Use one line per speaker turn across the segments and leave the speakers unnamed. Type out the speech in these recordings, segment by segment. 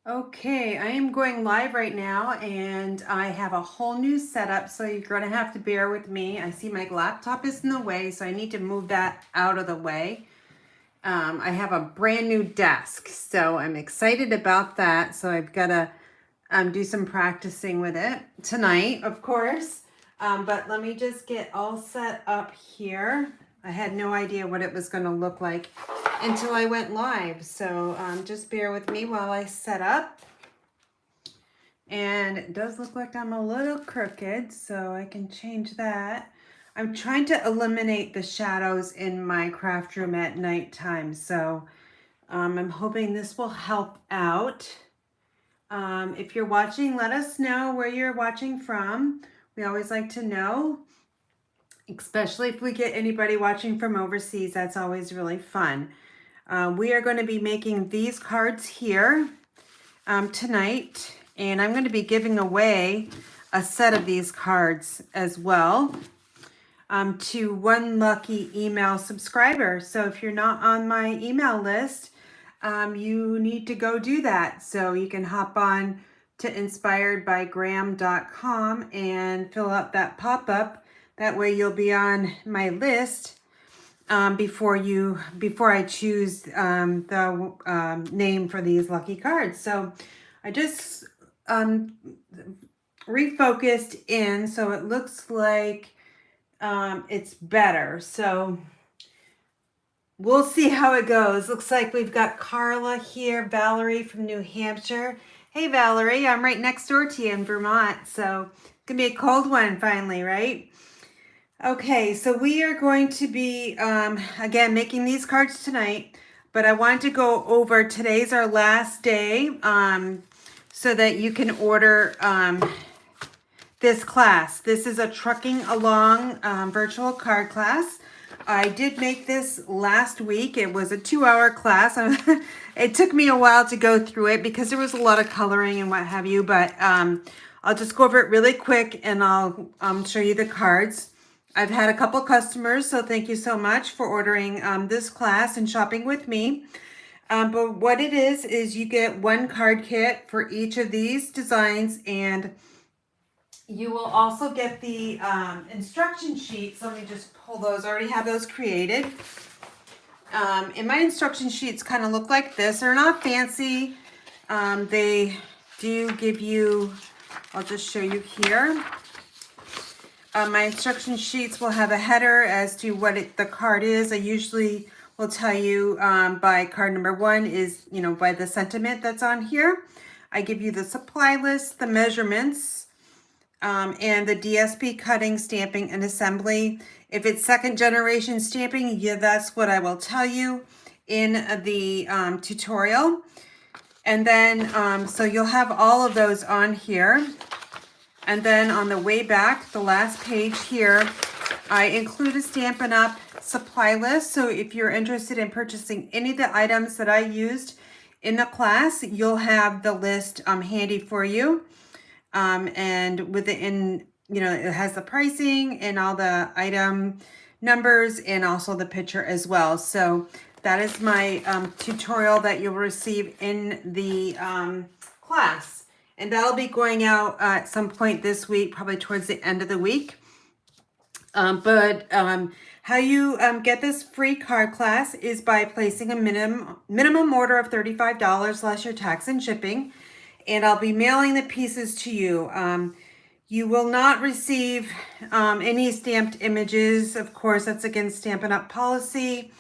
Okay, I am going live right now and I have a whole new setup, so you're going to have to bear with me. I see my laptop is in the way, so I need to move that out of the way. I have a brand new desk, so I'm excited about that. So I've got to do some practicing with it tonight, of course. But let me just get all set up here. I had no idea what it was going to look like until I went live. So just bear with me while I set up. And it does look like I'm a little crooked, so I can change that. I'm trying to eliminate the shadows in my craft room at nighttime, so I'm hoping this will help out. If you're watching, let us know where you're watching from. We always like to know, especially if we get anybody watching from overseas. That's always really fun. We are going to be making these cards here tonight, and I'm going to be giving away a set of these cards as well to one lucky email subscriber. So if you're not on my email list, you need to go do that. So you can hop on to inspiredbygraham.com and fill out that pop-up. That way you'll be on my list before I choose the name for these lucky cards. So I just refocused in, so it looks like it's better. So we'll see how it goes. Looks like we've got Carla here, Valerie from New Hampshire. Hey Valerie, I'm right next door to you in Vermont, so it's gonna be a cold one finally, right? Okay, so we are going to be, again, making these cards tonight, but I wanted to go over, today's our last day, so that you can order this class. This is a Trucking Along virtual card class. I did make this last week. It was a 2-hour class. It took me a while to go through it because there was a lot of coloring and what have you, but I'll just go over it really quick and I'll show you the cards. I've had a couple customers, so thank you so much for ordering this class and shopping with me. But what it is you get one card kit for each of these designs, and you will also get the instruction sheets. Let me just pull those. I already have those created. And my instruction sheets kind of look like this. They're not fancy. They do give you, I'll just show you here. My instruction sheets will have a header as to what the card is. I usually will tell you by card number 1 is, by the sentiment that's on here. I give you the supply list, the measurements, and the DSP cutting, stamping, and assembly. If it's second generation stamping, yeah, that's what I will tell you in the tutorial. And then, so you'll have all of those on here. And then on the way back, the last page here, I include a Stampin' Up! Supply list. So if you're interested in purchasing any of the items that I used in the class, you'll have the list handy for you. And within, it has the pricing and all the item numbers and also the picture as well. So that is my tutorial that you'll receive in the class. And that'll be going out at some point this week, probably towards the end of the week. How you get this free card class is by placing a minimum order of $35 less your tax and shipping. And I'll be mailing the pieces to you. You will not receive any stamped images. Of course, that's against Stampin' Up! Policy.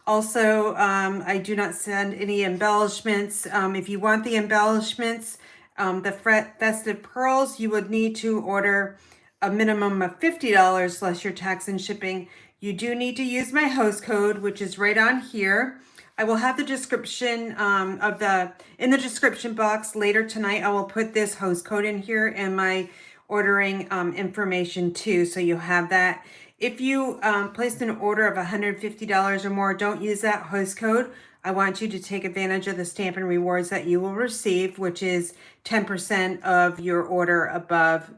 Also, I do not send any embellishments. If you want the embellishments, the festive pearls, you would need to order a minimum of $50 less your tax and shipping. You do need to use my host code, which is right on here. I will have the description in the description box later tonight. I will put this host code in here and my ordering information too, so you'll have that. If you placed an order of $150 or more, don't use that host code. I want you to take advantage of the Stampin' Rewards that you will receive, which is 10% of your order above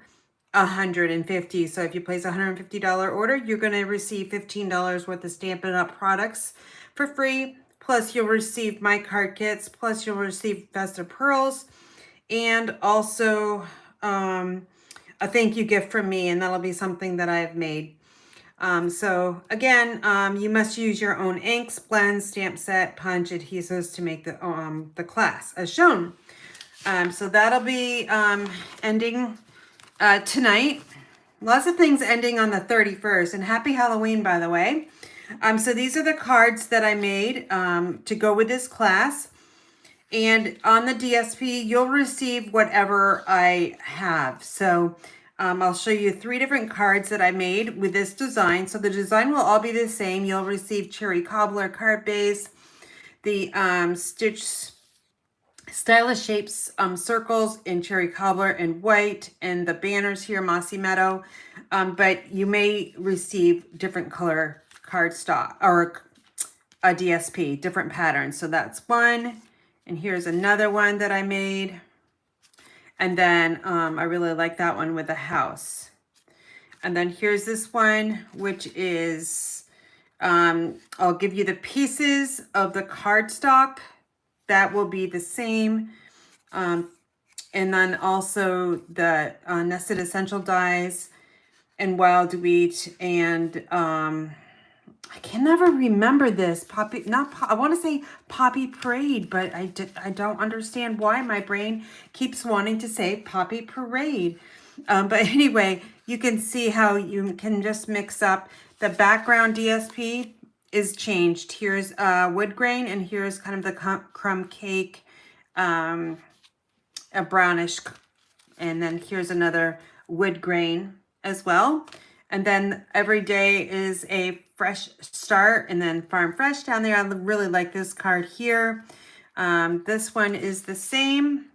$150. So if you place a $150 order, you're going to receive $15 worth of Stampin' Up! Products for free, plus you'll receive my card kits, plus you'll receive Festive Pearls, and also a thank you gift from me, and that'll be something that I've made. So again, you must use your own inks, blends, stamp set, punch, adhesives to make the class as shown. So that'll be ending tonight. Lots of things ending on the 31st, and happy Halloween, by the way. So these are the cards that I made to go with this class. And on the DSP, you'll receive whatever I have. So I'll show you 3 different cards that I made with this design. So the design will all be the same. You'll receive Cherry Cobbler card base, the Stitch Stylish Shapes circles in Cherry Cobbler and white, and the banners here, Mossy Meadow. But you may receive different color cardstock or a DSP, different patterns. So that's one. And here's another one that I made. And then I really like that one with the house. And then here's this one, which is, I'll give you the pieces of the cardstock. That will be the same. And then also the nested essential dyes and wild wheat and I can never remember this. I want to say Poppy Parade, but I don't understand why my brain keeps wanting to say Poppy Parade. But anyway, you can see how you can just mix up. The background DSP is changed. Here's wood grain, and here's kind of the crumb cake, a brownish, and then here's another wood grain as well. And then every day is a fresh start, and then Farm Fresh down there. I really like this card here. This one is the same,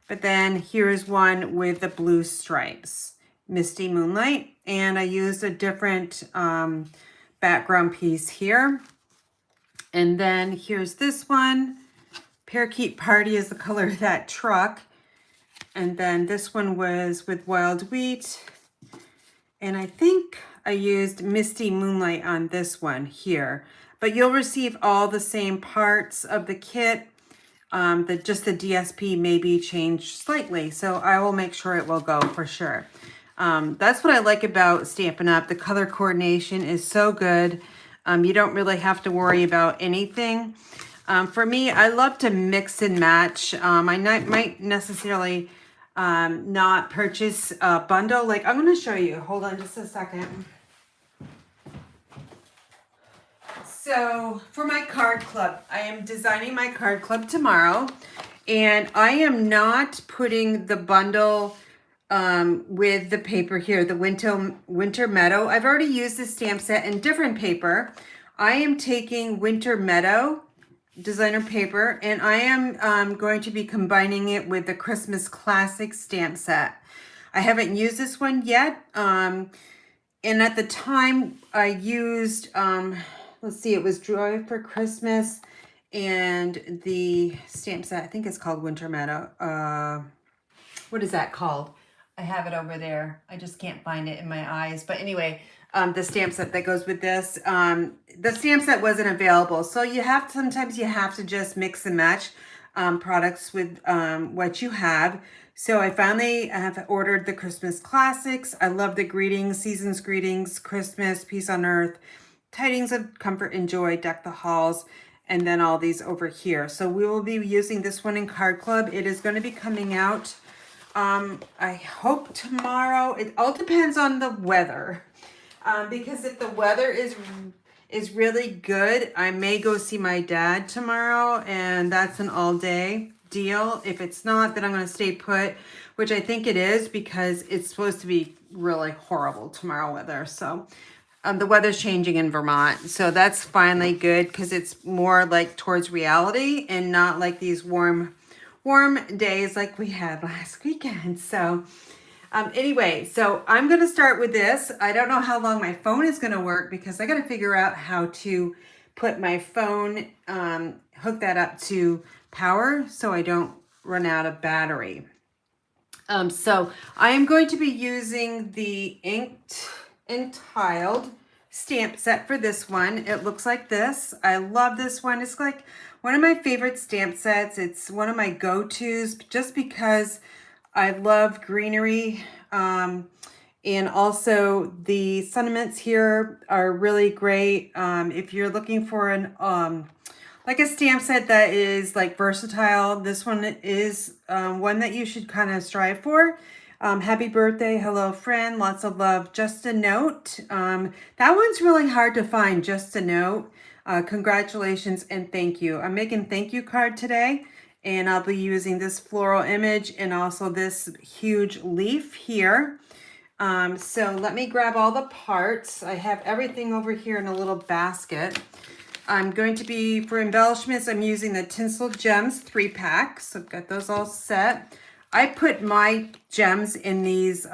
but then here's one with the blue stripes, Misty Moonlight. And I used a different background piece here. And then here's this one. Parakeet Party is the color of that truck. And then this one was with wild wheat. And I think I used Misty Moonlight on this one here. But you'll receive all the same parts of the kit. Just the DSP may be changed slightly. So I will make sure it will go for sure. That's what I like about Stampin' Up. The color coordination is so good. You don't really have to worry about anything. For me, I love to mix and match. I might necessarily not purchase a bundle. Like, I'm going to show you. Hold on just a second. So for my card club, I am designing my card club tomorrow, and I am not putting the bundle with the paper here, the Winter Meadow. I've already used this stamp set in different paper. I am taking Winter Meadow designer paper, and I am going to be combining it with the Christmas Classic stamp set. I haven't used this one yet, and at the time I used, let's see, it was Joy for Christmas and the stamp set, I think it's called Winter Meadow. What is that called? I have it over there. I just can't find it in my eyes. But anyway, the stamp set that goes with this. The stamp set wasn't available. So sometimes you have to just mix and match products with what you have. So I finally have ordered the Christmas Classics. I love the greetings, season's greetings, Christmas, peace on earth, tidings of comfort and joy, deck the halls, and then all these over here. So we will be using this one in Card Club. It is going to be coming out, I hope tomorrow. It all depends on the weather. Because if the weather is really good, I may go see my dad tomorrow, and that's an all-day deal. If it's not, then I'm going to stay put, which I think it is, because it's supposed to be really horrible tomorrow weather. So the weather's changing in Vermont, so that's finally good, because it's more like towards reality and not like these warm days like we had last weekend. So anyway, so I'm going to start with this. I don't know how long my phone is going to work, because I got to figure out how to put my phone, hook that up to power so I don't run out of battery. So I am going to be using the inked and tiled stamp set for this one. It looks like this. I love this one. It's like one of my favorite stamp sets. It's one of my go-tos just because I love greenery. And also the sentiments here are really great. If you're looking for an like a stamp set that is like versatile, this one is one that you should kind of strive for. Happy birthday, hello friend, lots of love, just a note. That one's really hard to find, just a note. Congratulations and thank you. I'm making thank you card today, and I'll be using this floral image and also this huge leaf here. So let me grab all the parts. I have everything over here in a little basket. I'm going to be, for embellishments, I'm using the Tinsel Gems 3-pack. So I've got those all set. I put my gems in these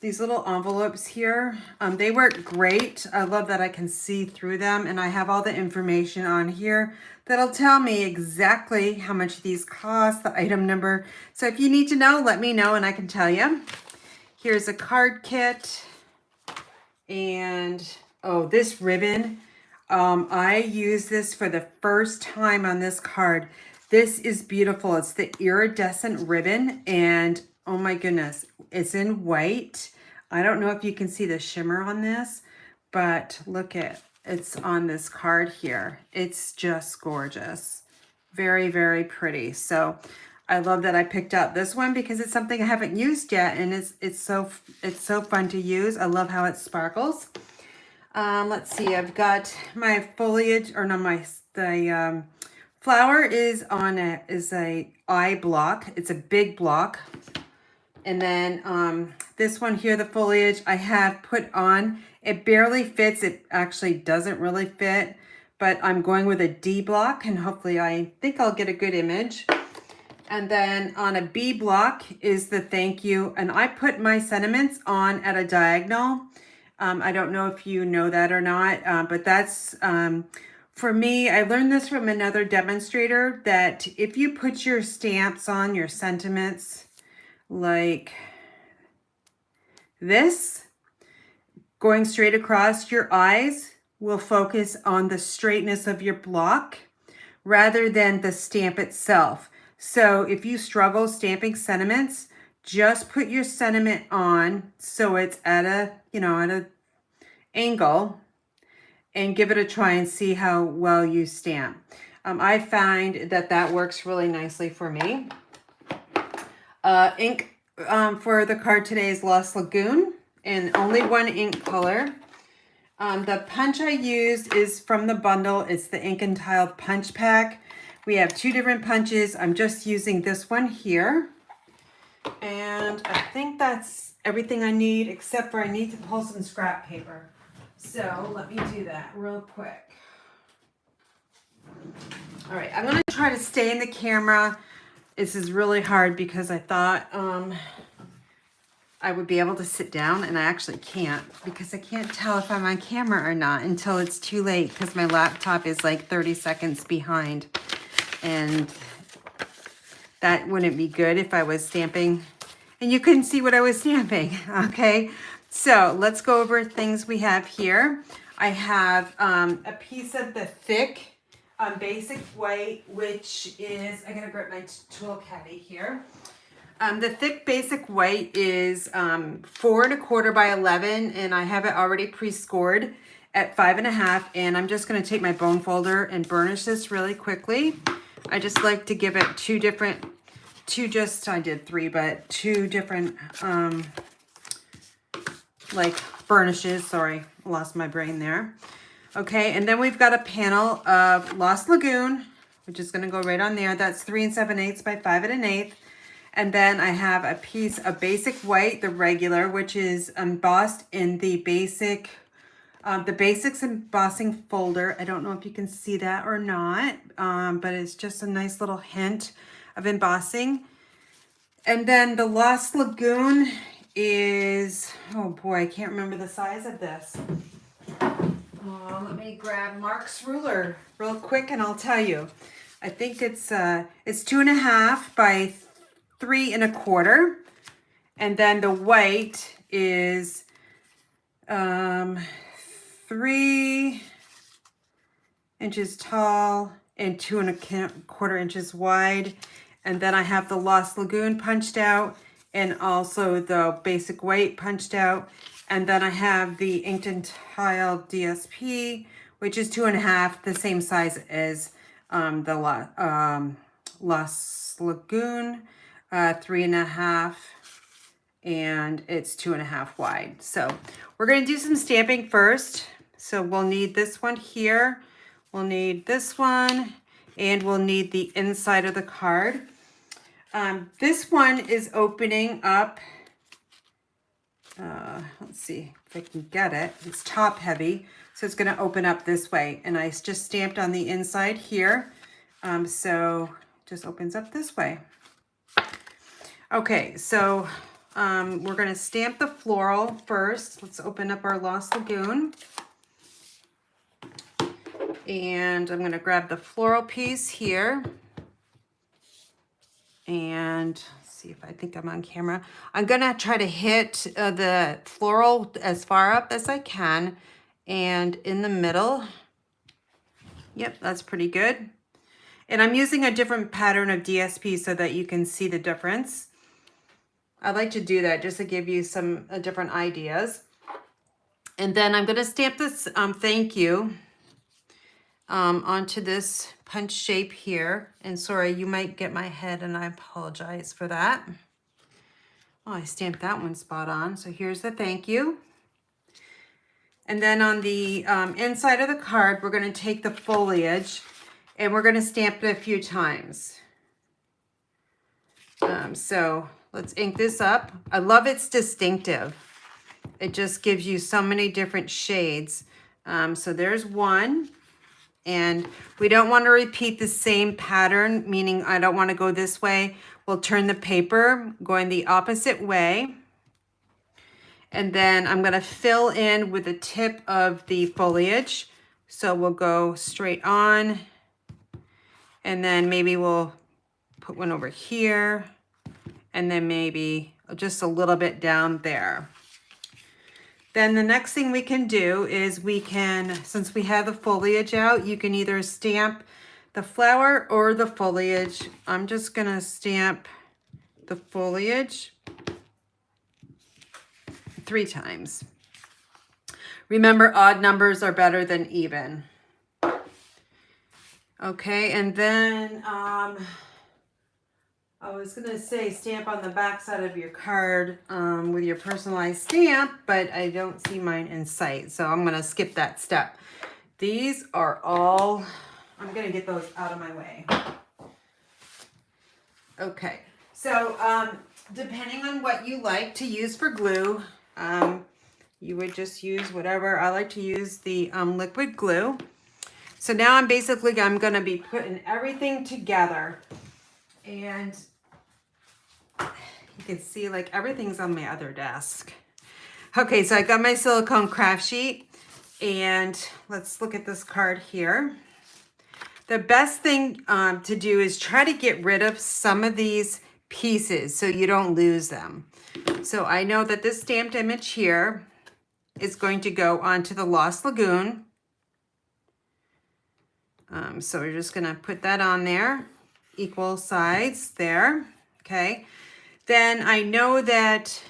little envelopes here. They work great. I love that I can see through them, and I have all the information on here that'll tell me exactly how much these cost, the item number. So if you need to know, let me know and I can tell you. Here's a card kit, and oh, this ribbon, I use this for the first time on this card. This is beautiful. It's the iridescent ribbon, and oh my goodness, it's in white. I don't know if you can see the shimmer on this, but look at it's on this card here. It's just gorgeous. Very, very pretty. So I love that I picked up this one because it's something I haven't used yet, and it's so fun to use. I love how it sparkles. Let's see, I've got my foliage, or no, the flower is on a eye block. It's a big block. And then this one here, the foliage, I have put on. It barely fits. It actually doesn't really fit, but I'm going with a D block, and hopefully I think I'll get a good image. And then on a B block is the thank you. And I put my sentiments on at a diagonal. I don't know if you know that or not, but that's, for me, I learned this from another demonstrator, that if you put your stamps on, your sentiments, like this, going straight across, your eyes will focus on the straightness of your block rather than the stamp itself. So if you struggle stamping sentiments, just put your sentiment on so it's at a, at a angle, and give it a try and see how well you stamp. I find that works really nicely for me. Ink for the card today is Lost Lagoon, and only one ink color. The punch I used is from the bundle. It's the Ink and Tile punch pack. We have 2 different punches. I'm just using this one here. And I think that's everything I need, except for I need to pull some scrap paper. So let me do that real quick. All right, I'm going to try to stay in the camera. This is really hard because I thought I would be able to sit down, and I actually can't, because I can't tell if I'm on camera or not until it's too late, because my laptop is like 30 seconds behind. And that wouldn't be good if I was stamping and you couldn't see what I was stamping. Okay, so let's go over things we have here. I have a piece of the thick basic white, which is, I gotta grab my tool caddy here. The thick basic white is 4 1/4 by 11, and I have it already pre-scored at 5 1/2, and I'm just gonna take my bone folder and burnish this really quickly. I just like to give it two different like burnishes. Sorry, lost my brain there. Okay, and then we've got a panel of Lost Lagoon, which is gonna go right on there. That's 3 7/8 by 5 1/8. And then I have a piece of basic white, the regular, which is embossed in the basics embossing folder. I don't know if you can see that or not, but it's just a nice little hint of embossing. And then the Lost Lagoon is, oh boy, I can't remember the size of this. Let me grab Mark's ruler real quick and I'll tell you. I think it's 2 1/2 by 3 1/4. And then the white is 3 inches tall and 2¼ inches wide. And then I have the Lost Lagoon punched out and also the basic white punched out. And then I have the Inked and Tile DSP, which is 2½, the same size as the Lost Lagoon, 3½, and it's 2½ wide. So we're gonna do some stamping first. So we'll need this one here. We'll need this one, and we'll need the inside of the card. This one is opening up. Let's see if I can get it. It's top heavy, so it's going to open up this way. And I just stamped on the inside here. So it just opens up this way. Okay, so we're going to stamp the floral first. Let's open up our Lost Lagoon. And I'm going to grab the floral piece here. And see if I think I'm on camera. I'm going to try to hit the floral as far up as I can. And in the middle. Yep, that's pretty good. And I'm using a different pattern of DSP so that you can see the difference. I like to do that just to give you some different ideas. And then I'm going to stamp this thank you onto this punch shape here. And sorry, you might get my head, and I apologize for that. Oh, I stamped that one spot on. So here's the thank you. And then on the inside of the card, we're going to take the foliage and we're going to stamp it a few times. So let's ink this up. I love it's distinctive. It just gives you so many different shades. So there's one. And we don't want to repeat the same pattern, meaning I don't want to go this way. We'll turn the paper going the opposite way. And then I'm going to fill in with the tip of the foliage. So we'll go straight on. And then maybe we'll put one over here. And then maybe just a little bit down there. Then the next thing we can do is we can, since we have the foliage out, you can either stamp the flower or the foliage. I'm just going to stamp the foliage 3 times. Remember, odd numbers are better than even. Okay, and then I was going to say stamp on the back side of your card with your personalized stamp, but I don't see mine in sight, so I'm going to skip that step. These are all, I'm going to get those out of my way. Okay, so depending on what you like to use for glue, you would just use whatever. I like to use the liquid glue. So now I'm going to be putting everything together, and you can see like everything's on my other desk. Okay, so I got my silicone craft sheet, and let's look at this card here. The best thing to do is try to get rid of some of these pieces so you don't lose them. So I know that this stamped image here is going to go onto the Lost Lagoon. So we're just going to put that on there, equal sides there. Okay. Then I know that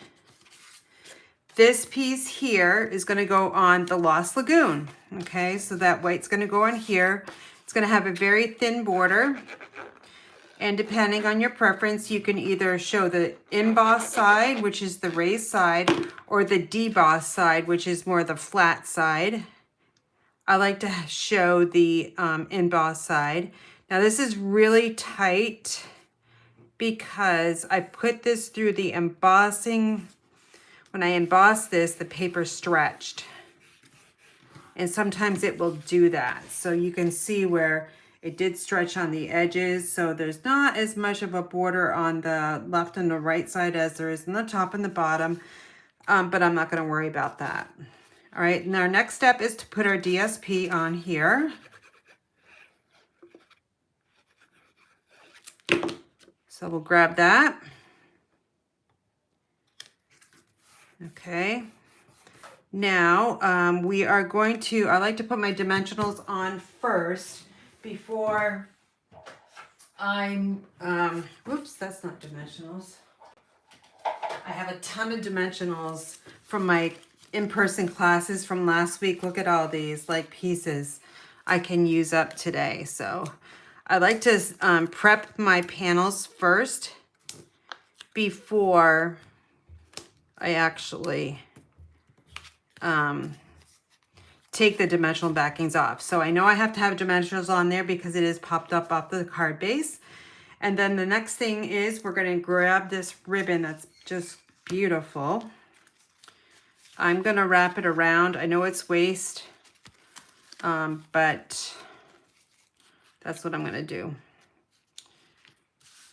this piece here is going to go on the Lost Lagoon. Okay, so that white's going to go on here. It's going to have a very thin border. And depending on your preference, you can either show the embossed side, which is the raised side, or the debossed side, which is more the flat side. I like to show the embossed side. Now this is really tight because I put this through the embossing. When I emboss this, the paper stretched. And sometimes it will do that. So you can see where it did stretch on the edges. So there's not as much of a border on the left and the right side as there is on the top and the bottom. But I'm not going to worry about that. All right, and our next step is to put our DSP on here. So we'll grab that. Okay. Now, we are going to, I like to put my dimensionals on first before I'm, whoops, that's not dimensionals. I have a ton of dimensionals from my in-person classes from last week. Look at all these like pieces I can use up today. So I like to prep my panels first before I actually take the dimensional backings off. So I know I have to have dimensionals on there because it is popped up off the card base. And then the next thing is we're going to grab this ribbon that's just beautiful. I'm going to wrap it around. I know it's waste, but that's what I'm going to do.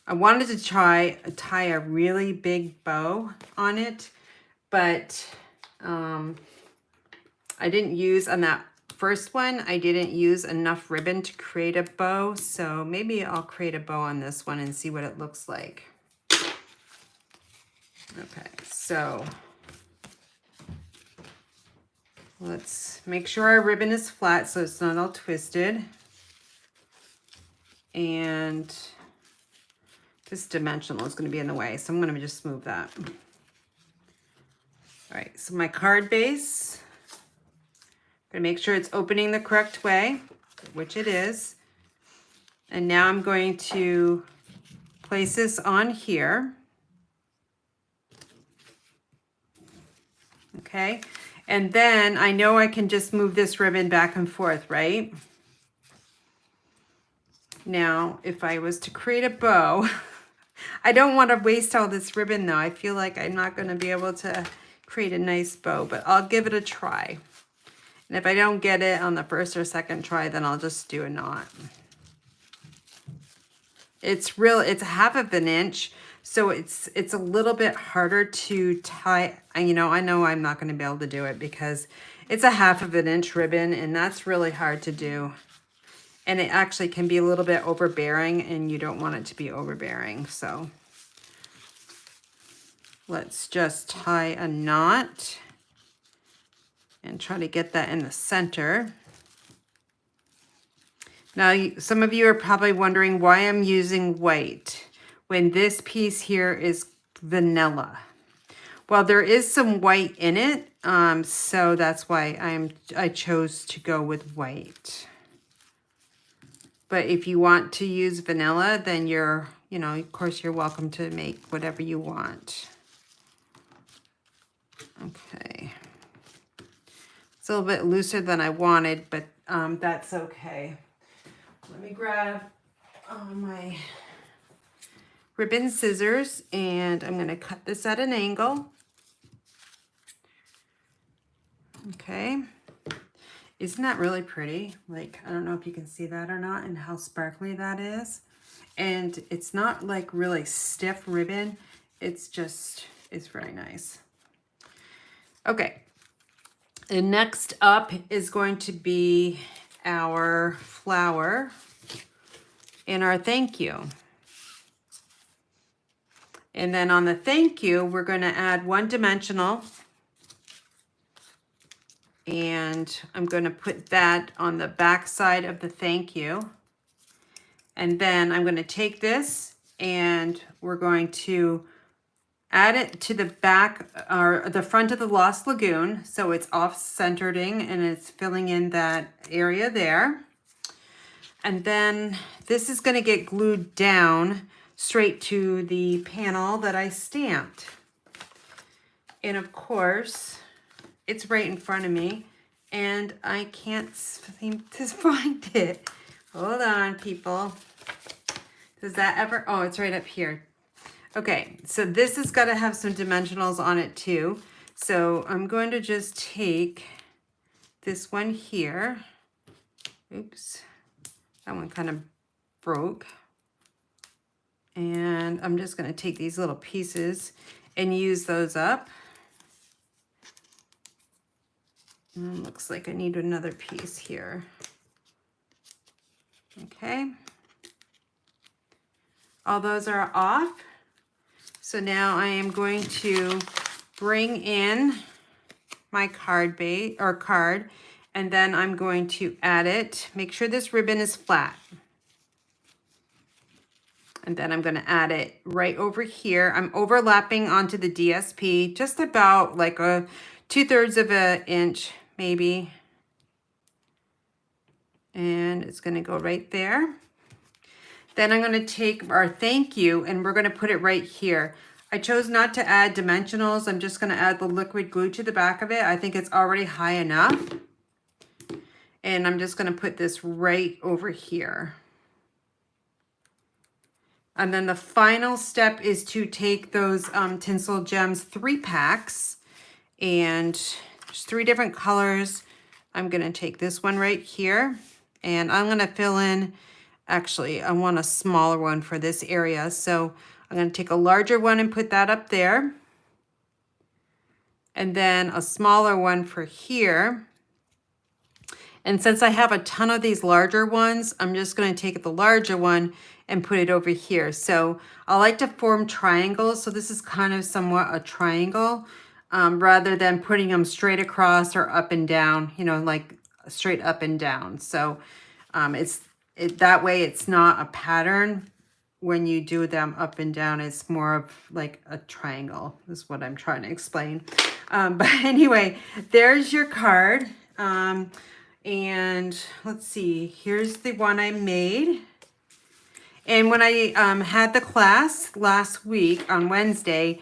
I wanted to try tie a really big bow on it, but I didn't use on that first one. I didn't use enough ribbon to create a bow, so maybe I'll create a bow on this one and see what it looks like. Okay, so let's make sure our ribbon is flat so it's not all twisted. And this dimensional is going to be in the way, so I'm going to just move that. All right, so my card base, I'm going to make sure it's opening the correct way, which it is. And now I'm going to place this on here. Okay, and then I know I can just move this ribbon back and forth, right? Now, if I was to create a bow, I don't want to waste all this ribbon though. I feel like I'm not going to be able to create a nice bow, but I'll give it a try. And if I don't get it on the first or second try, then I'll just do a knot. It's a half of an inch, so it's a little bit harder to tie. You know, I know I'm not going to be able to do it because it's a half of an inch ribbon, and that's really hard to do. And it actually can be a little bit overbearing, and you don't want it to be overbearing. So let's just tie a knot and try to get that in the center. Now, some of you are probably wondering why I'm using white when this piece here is vanilla. Well, there is some white in it, so that's why I chose to go with white. But if you want to use vanilla, then of course, you're welcome to make whatever you want. Okay. It's a little bit looser than I wanted, but that's okay. Let me grab my ribbon scissors, and I'm going to cut this at an angle. Okay. Isn't that really pretty? Like, I don't know if you can see that or not and how sparkly that is. And it's not like really stiff ribbon. It's very nice. Okay. And next up is going to be our flower and our thank you. And then on the thank you, we're going to add one dimensional. And I'm going to put that on the back side of the thank you. And then I'm going to take this and we're going to add it to the back or the front of the Lost Lagoon. So it's off-centering and it's filling in that area there. And then this is going to get glued down straight to the panel that I stamped. And of course, it's right in front of me, and I can't seem to find it. Hold on, people. Does that ever? Oh, it's right up here. Okay, so this has got to have some dimensionals on it too. So I'm going to just take this one here. Oops, that one kind of broke. And I'm just going to take these little pieces and use those up. And looks like I need another piece here. Okay. All those are off. So now I am going to bring in my card base or card, and then I'm going to add it. Make sure this ribbon is flat. And then I'm going to add it right over here. I'm overlapping onto the DSP just about like a 2/3 of an inch maybe. And it's going to go right there. Then I'm going to take our thank you and we're going to put it right here. I chose not to add dimensionals. I'm just going to add the liquid glue to the back of it. I think it's already high enough. And I'm just going to put this right over here. And then the final step is to take those Tinsel Gems 3-packs, and there's 3 different colors. I'm going to take this one right here, and I'm going to fill in, actually, I want a smaller one for this area. So I'm going to take a larger one and put that up there, and then a smaller one for here. And since I have a ton of these larger ones, I'm just going to take the larger one and put it over here. So I like to form triangles. So this is kind of somewhat a triangle rather than putting them straight across or up and down, you know, like straight up and down. So that way it's not a pattern. When you do them up and down, it's more of like a triangle is what I'm trying to explain. But anyway, there's your card. And let's see, here's the one I made. And when I had the class last week on Wednesday,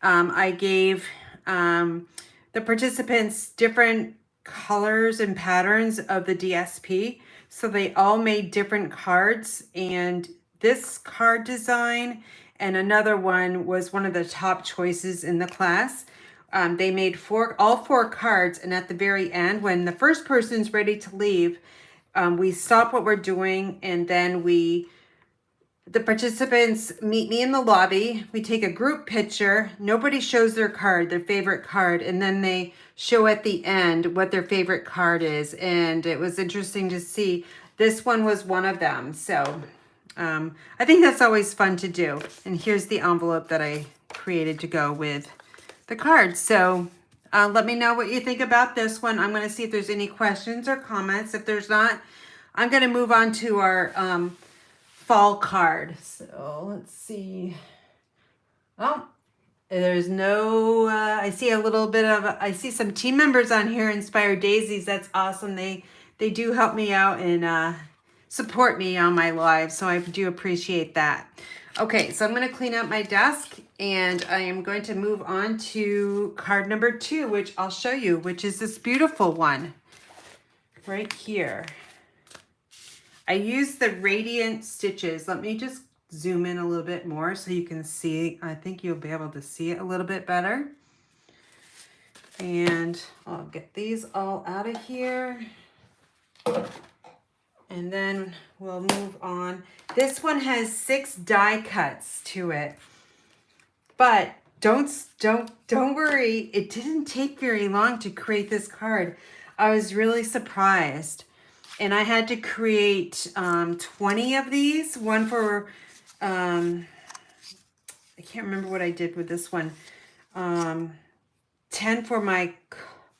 I gave the participants different colors and patterns of the DSP. So they all made different cards, and this card design and another one was one of the top choices in the class. They made all four cards, and at the very end, when the first person's ready to leave, we stop what we're doing, and then the participants meet me in the lobby. We take a group picture. Nobody shows their card, their favorite card, and then they show at the end what their favorite card is. And it was interesting to see. This one was one of them. So I think that's always fun to do. And here's the envelope that I created to go with the cards. So let me know what you think about this one. I'm going to see if there's any questions or comments. If there's not, I'm going to move on to our fall card. So let's see. Oh, there's no, I see a little bit of, I see some team members on here, Inspired Daisies. That's awesome. They do help me out and support me on my live. So I do appreciate that. Okay, so I'm going to clean up my desk, and I am going to move on to card number 2, which I'll show you, which is this beautiful one right here. I used the Radiant Stitches. Let me just zoom in a little bit more so you can see. I think you'll be able to see it a little bit better. And I'll get these all out of here. And then we'll move on. This one has 6 die cuts to it. But don't worry. It didn't take very long to create this card. I was really surprised. And I had to create 20 of these. One for, I can't remember what I did with this one. 10 for my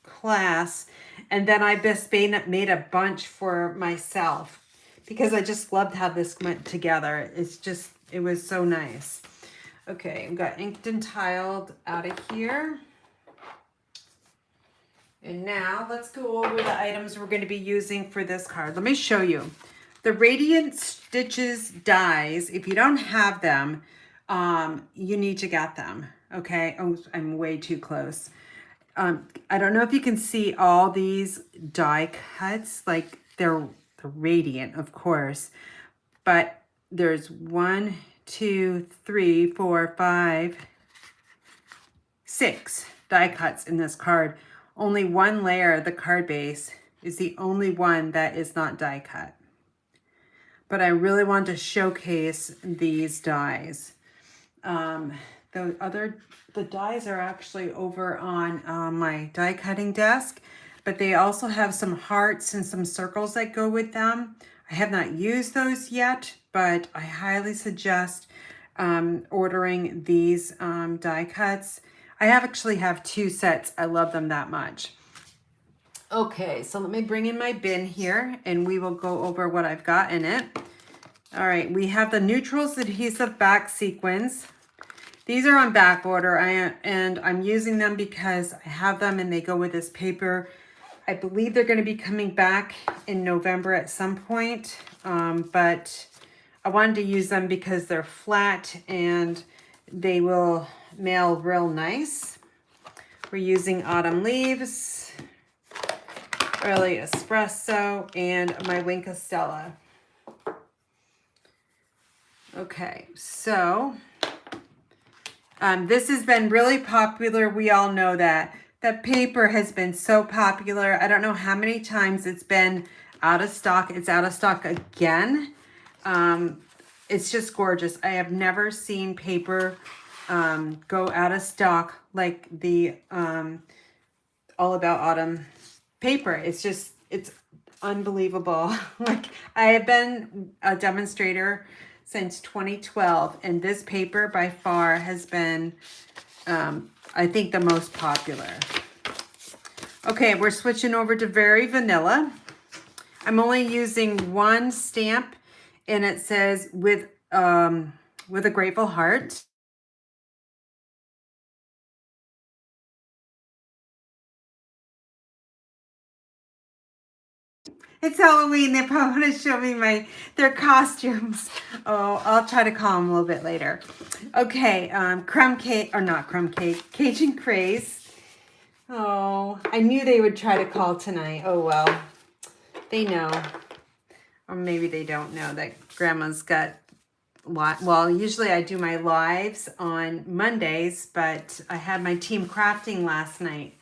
class. And then I just made a bunch for myself because I just loved how this went together. It was so nice. Okay, I've got inked and tiled out of here. And now let's go over the items we're going to be using for this card. Let me show you. The Radiant Stitches dies, if you don't have them, you need to get them. Okay, oh, I'm way too close. I don't know if you can see all these die cuts, like they're radiant, of course, but there's 1, 2, 3, 4, 5, 6 die cuts in this card. Only one layer, the card base, is the only one that is not die cut. But I really want to showcase these dies. The dies are actually over on my die cutting desk, but they also have some hearts and some circles that go with them. I have not used those yet, but I highly suggest ordering these die cuts. I actually have 2 sets. I love them that much. Okay, so let me bring in my bin here and we will go over what I've got in it. All right, we have the Neutrals Adhesive Back Sequins. These are on back order, and I'm using them because I have them and they go with this paper. I believe they're going to be coming back in November at some point, but I wanted to use them because they're flat and they will mail real nice. We're using Autumn Leaves, Early Espresso, and my Wink Stella. Okay, so this has been really popular. We all know that. That paper has been so popular. I don't know how many times it's been out of stock. It's out of stock again. It's just gorgeous. I have never seen paper go out of stock like the All About Autumn paper. It's unbelievable. Like, I have been a demonstrator since 2012, and this paper by far has been, I think, the most popular. Okay, we're switching over to Very Vanilla. I'm only using 1 stamp, and it says with a grateful heart. It's Halloween. They probably want to show me their costumes. Oh, I'll try to call them a little bit later. Okay, crumb cake, or not crumb cake, Cajun Craze. Oh, I knew they would try to call tonight. Oh, well, they know. Or maybe they don't know that Grandma's got a lot. Well, usually I do my lives on Mondays, but I had my team crafting last night.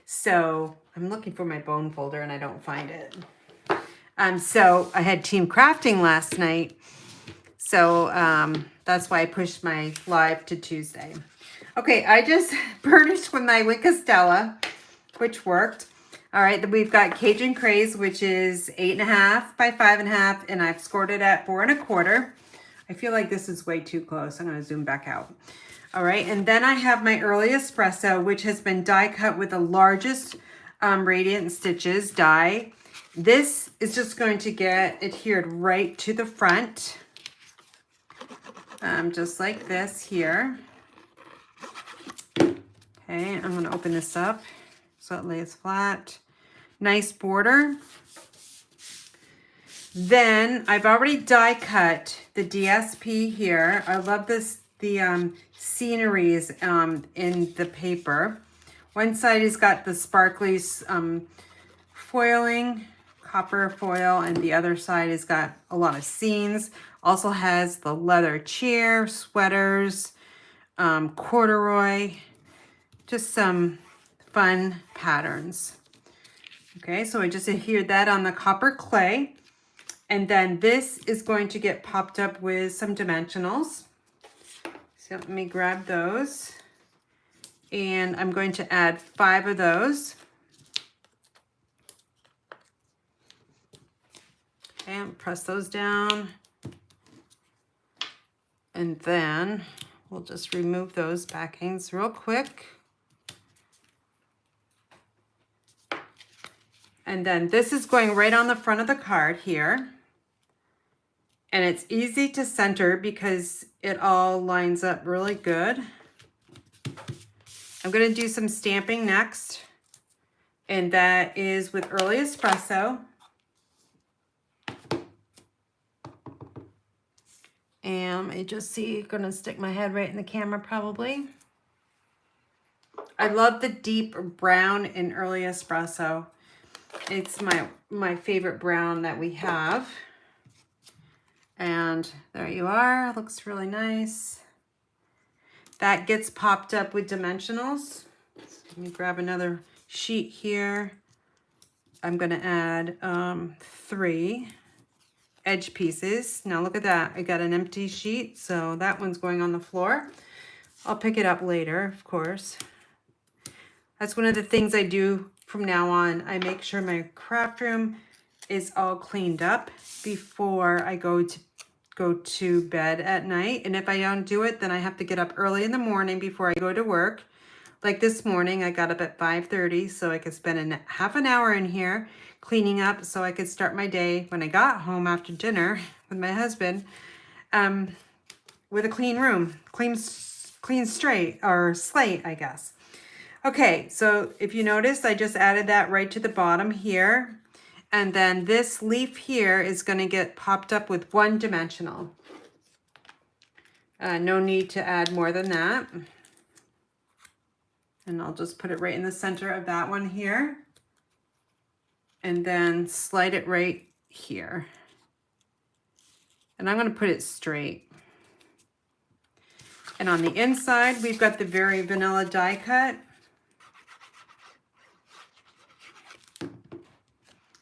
So I'm looking for my bone folder and I don't find it. So I had team crafting last night. So that's why I pushed my live to Tuesday. Okay, I just burnished with my Wink Stella, which worked. All right, then we've got Cajun Craze, which is 8.5 by 5.5, and I've scored it at 4 1/4. I feel like this is way too close. I'm gonna zoom back out. All right, and then I have my Early Espresso, which has been die cut with the largest Radiant Stitches die. This is just going to get adhered right to the front, just like this here. Okay, I'm going to open this up so it lays flat. Nice border. Then I've already die cut the DSP here. I love the sceneries in the paper. One side has got the sparkly foiling, copper foil, and the other side has got a lot of scenes. Also has the leather chair, sweaters, corduroy, just some fun patterns. Okay, so I just adhered that on the copper clay. And then this is going to get popped up with some dimensionals. So let me grab those. And I'm going to add 5 of those. Okay, I'll press those down. And then we'll just remove those backings real quick. And then this is going right on the front of the card here. And it's easy to center because it all lines up really good. I'm going to do some stamping next. And that is with Early Espresso. And I just see, gonna stick my head right in the camera probably. I love the deep brown in Early Espresso. It's my favorite brown that we have. And there you are, looks really nice. That gets popped up with dimensionals. Let me grab another sheet here. I'm gonna add 3 edge pieces. Now look at that, I got an empty sheet, so that one's going on the floor. I'll pick it up later, of course. That's one of the things I do from now on. I make sure my craft room is all cleaned up before I go to bed at night. And if I don't do it, then I have to get up early in the morning before I go to work, Like this morning, I got up at 5:30 so I could spend half an hour in here cleaning up so I could start my day when I got home after dinner with my husband with a clean room, clean straight or slate, I guess. Okay, so if you notice, I just added that right to the bottom here. And then this leaf here is going to get popped up with one dimensional. No need to add more than that. And I'll just put it right in the center of that one here. And then slide it right here. And I'm going to put it straight. And on the inside, we've got the very vanilla die cut.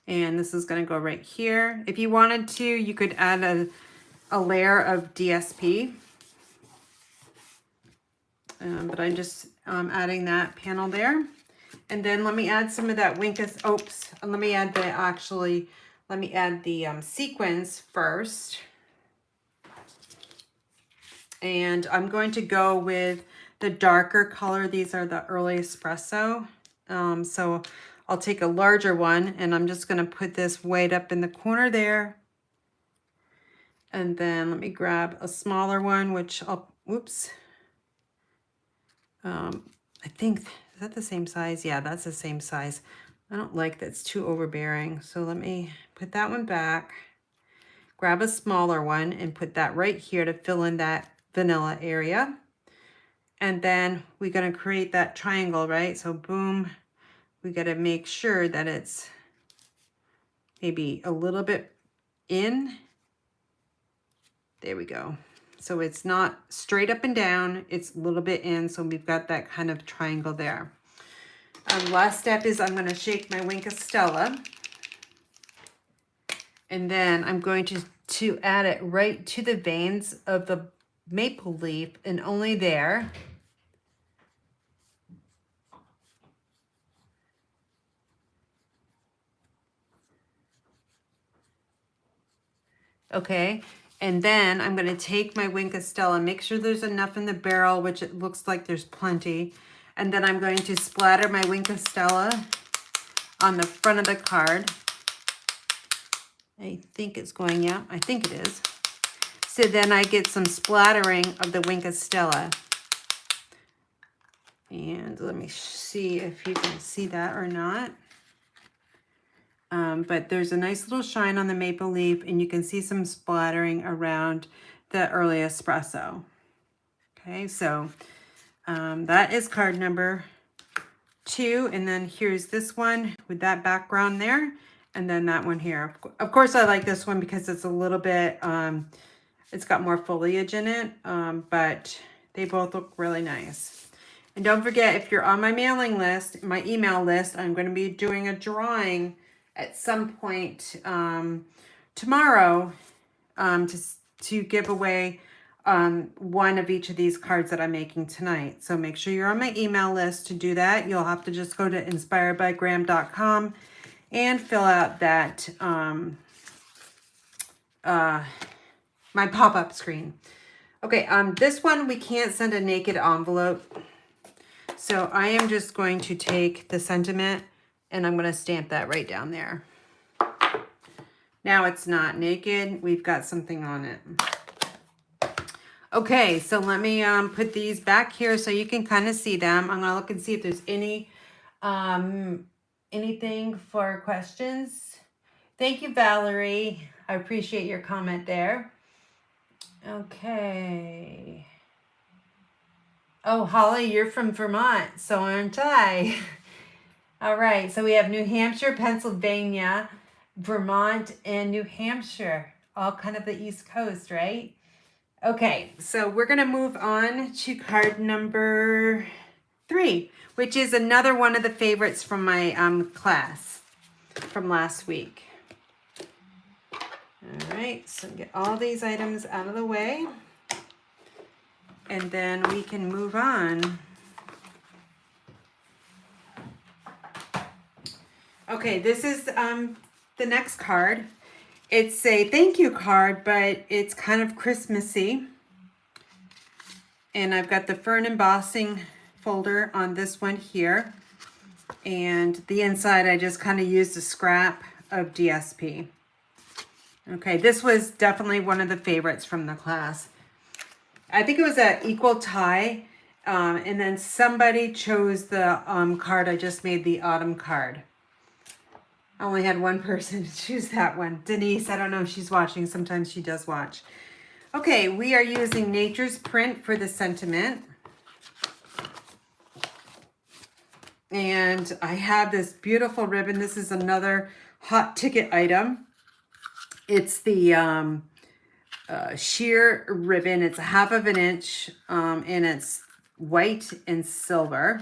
And this is going to go right here. If you wanted to, you could add a layer of DSP. But I'm just adding that panel there. And then let me add some of that let me add the sequins first. And I'm going to go with the darker color. These are the early espresso. So I'll take a larger one and I'm just going to put this right up in the corner there. And then let me grab a smaller one, which I think, is that the same size? Yeah, that's the same size. I don't like that, it's too overbearing. So let me put that one back, grab a smaller one and put that right here to fill in that vanilla area. And then we're going to create that triangle, right? So boom, we got to make sure that it's maybe a little bit in. There we go. So it's not straight up and down, it's a little bit in. So we've got that kind of triangle there. Last step is I'm going to shake my Wink of Stella. And then I'm going to add it right to the veins of the maple leaf and only there. Okay, and then I'm going to take my Wink of Stella, make sure there's enough in the barrel, which it looks like there's plenty. And then I'm going to splatter my Wink of Stella on the front of the card. I think it's going, yeah, I think it is. So then I get some splattering of the Wink of Stella. And let me see if you can see that or not. But there's a nice little shine on the maple leaf and you can see some splattering around the early espresso. Okay, so that is card number 2. And then here's this one with that background there. And then that one here. Of course, I like this one because it's a little bit, it's got more foliage in it, but they both look really nice. And don't forget, if you're on my mailing list, my email list, I'm going to be doing a drawing at some point tomorrow to give away one of each of these cards that I'm making tonight. So make sure you're on my email list to do that. You'll have to just go to inspiredbygram.com and fill out that my pop-up screen. Okay, this one we can't send a naked envelope. So I am just going to take the sentiment and I'm going to stamp that right down there. Now it's not naked. We've got something on it. Okay, so let me put these back here so you can kind of see them. I'm going to look and see if there's any anything for questions. Thank you, Valerie. I appreciate your comment there. Okay. Oh, Holly, you're from Vermont. So aren't I? All right, so we have New Hampshire, Pennsylvania, Vermont, and New Hampshire, all kind of the East Coast, right? Okay, so we're going to move on to card number 3, which is another one of the favorites from my class from last week. All right, so get all these items out of the way, and then we can move on. Okay, this is the next card. It's a thank you card, but it's kind of Christmassy. And I've got the fern embossing folder on this one here. And the inside, I just kind of used a scrap of DSP. Okay, this was definitely one of the favorites from the class. I think it was an equal tie. And then somebody chose the card I just made, the autumn card. I only had one person choose that one. Denise, I don't know if she's watching. Sometimes she does watch. Okay, we are using Nature's Print for the sentiment. And I have this beautiful ribbon. This is another hot ticket item. It's the sheer ribbon. It's 1/2 of an inch and it's white and silver.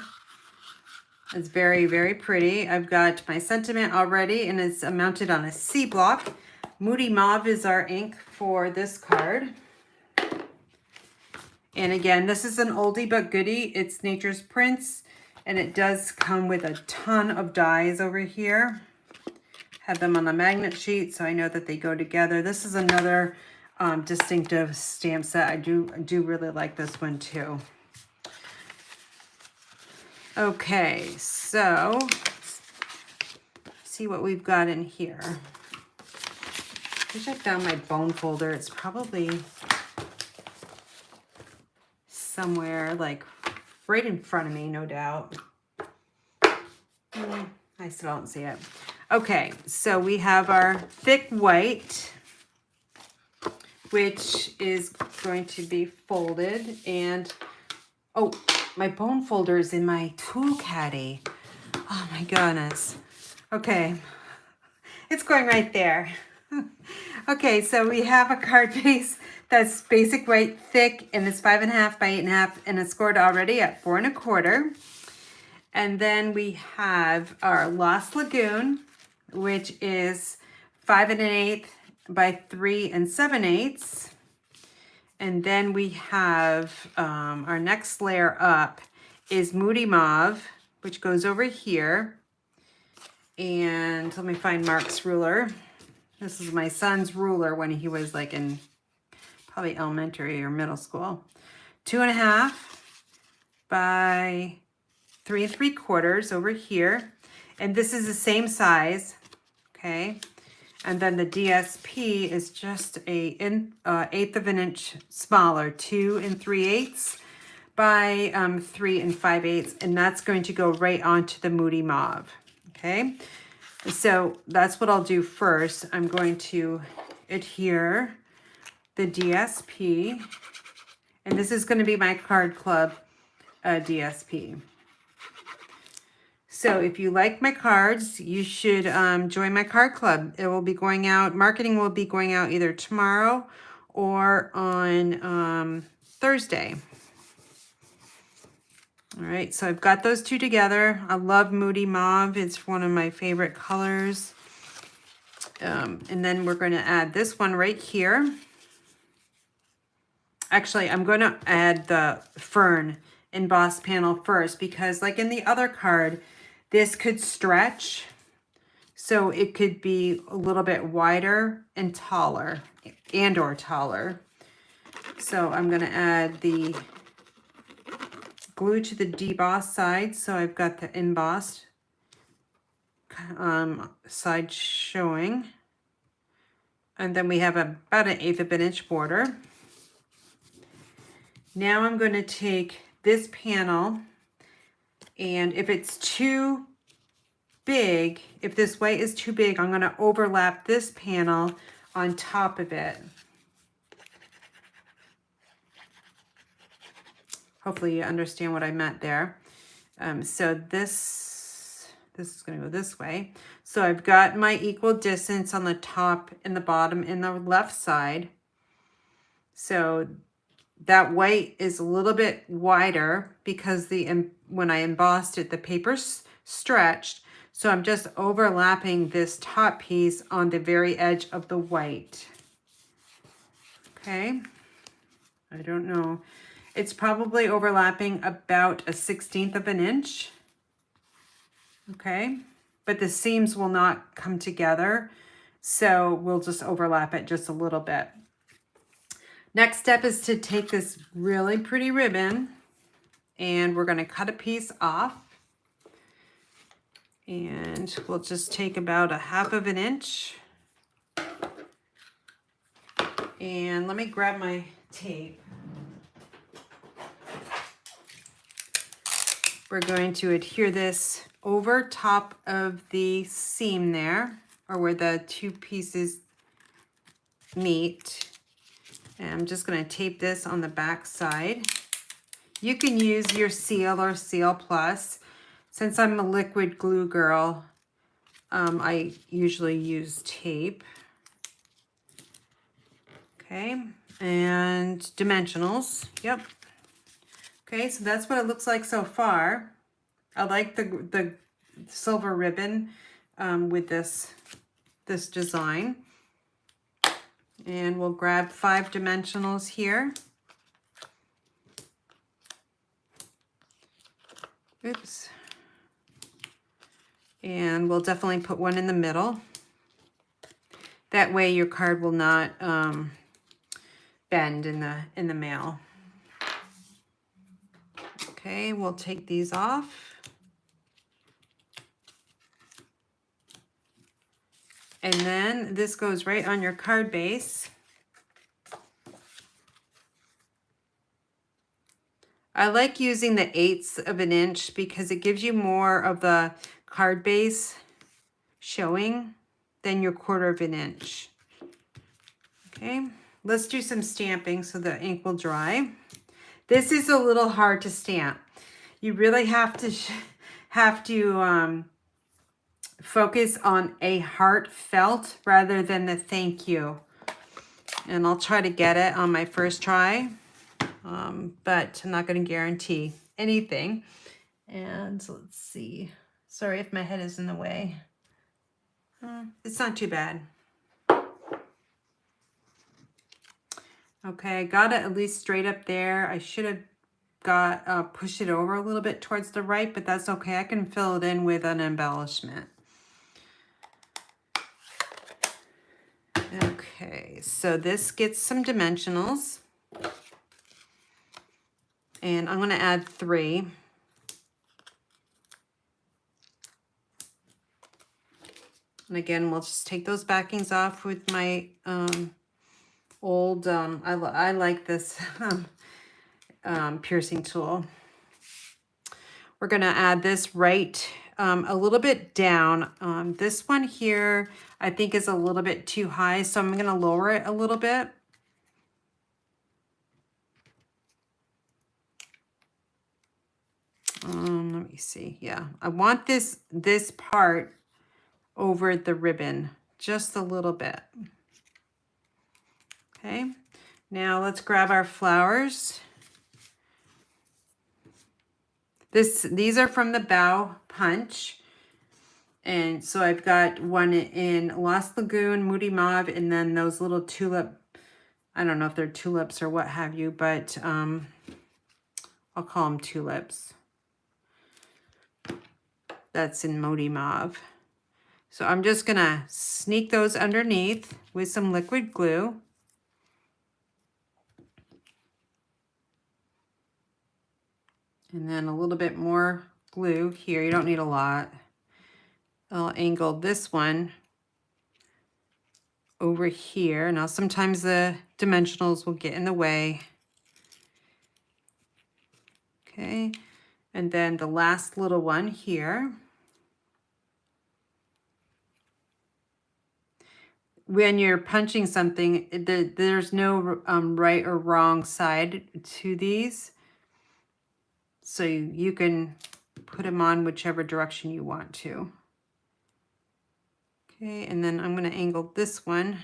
It's very, very pretty. I've got my sentiment already and it's mounted on a C block. Moody Mauve is our ink for this card. And again, this is an oldie but goodie. It's Nature's Prints, and it does come with a ton of dies over here. Have them on a magnet sheet, so I know that they go together. This is another distinctive stamp set. I do really like this one too. Okay, so let's see what we've got in here. I wish I found my bone folder. It's probably somewhere like right in front of me, no doubt. I still don't see it. Okay, so we have our thick white, which is going to be folded. And oh, my bone folder is in my tool caddy. Oh my goodness. Okay, it's going right there. Okay, so we have a card base that's basic white, thick, and it's 5.5 by 8.5, and it's scored already at 4 1/4. And then we have our Lost Lagoon, which is 5 1/8 by 3 7/8. And then we have our next layer up is Moody Mauve, which goes over here. And let me find Mark's ruler. This is my son's ruler when he was like in probably elementary or middle school. 2.5 by 3 3/4 over here. And this is the same size, okay? And then the DSP is just a 1/8 of an inch smaller, 2 3/8 by 3 5/8, and that's going to go right onto the Moody Mauve, okay? So that's what I'll do first. I'm going to adhere the DSP, and this is going to be my card club DSP. So if you like my cards, you should join my card club. It will be going out, marketing will be going out either tomorrow or on Thursday. All right, so I've got those two together. I love Moody Mauve. It's one of my favorite colors. And then we're going to add this one right here. Actually, I'm going to add the fern embossed panel first because like in the other card, this could stretch. So it could be a little bit wider and taller or taller. So I'm going to add the glue to the debossed side. So I've got the embossed side showing. And then we have about 1/8 of an inch border. Now I'm going to take this panel, and if it's too big, if this white is too big, I'm going to overlap this panel on top of it. Hopefully you understand what I meant there. So this is going to go this way. So I've got my equal distance on the top and the bottom and the left side. So that white is a little bit wider because when I embossed it, the paper stretched. So I'm just overlapping this top piece on the very edge of the white. Okay. I don't know. It's probably overlapping about 1/16 of an inch. Okay. But the seams will not come together. So we'll just overlap it just a little bit. Next step is to take this really pretty ribbon and we're going to cut a piece off. And we'll just take about 1/2 inch. And let me grab my tape. We're going to adhere this over top of the seam there, or where the 2 pieces meet. And I'm just going to tape this on the back side. You can use your Seal or Seal Plus. Since I'm a liquid glue girl, I usually use tape. Okay, and dimensionals. Yep. Okay, so that's what it looks like so far. I like the silver ribbon with this design. And we'll grab 5 dimensionals here. Oops. And we'll definitely put one in the middle. That way your card will not bend in the mail. Okay, we'll take these off. And then this goes right on your card base. I like using the 1/8 of an inch because it gives you more of the card base showing than your 1/4 of an inch. Okay, let's do some stamping so the ink will dry. This is a little hard to stamp. You really have to focus on a heartfelt rather than the thank you. And I'll try to get it on my first try, but I'm not going to guarantee anything. And let's see. Sorry if my head is in the way. It's not too bad. Okay, I got it at least straight up there. I should have pushed it over a little bit towards the right, but that's okay. I can fill it in with an embellishment. Okay, so this gets some dimensionals. And I'm going to add 3. And again, we'll just take those backings off with my old, I like this piercing tool. We're going to add this right a little bit down. This one here, I think is a little bit too high, so I'm going to lower it a little bit. Let me see. Yeah, I want this part over the ribbon just a little bit. Okay, now let's grab our flowers. These are from the Bow Punch. And so I've got one in Lost Lagoon, Moody Mauve, and then those little tulip, I don't know if they're tulips or what have you, but I'll call them tulips. That's in Moody Mauve. So I'm just going to sneak those underneath with some liquid glue. And then a little bit more glue here. You don't need a lot. I'll angle this one over here. Now sometimes the dimensionals will get in the way. Okay, and then the last little one here. When you're punching something, there's no right or wrong side to these. So you can put them on whichever direction you want to. Okay, and then I'm going to angle this one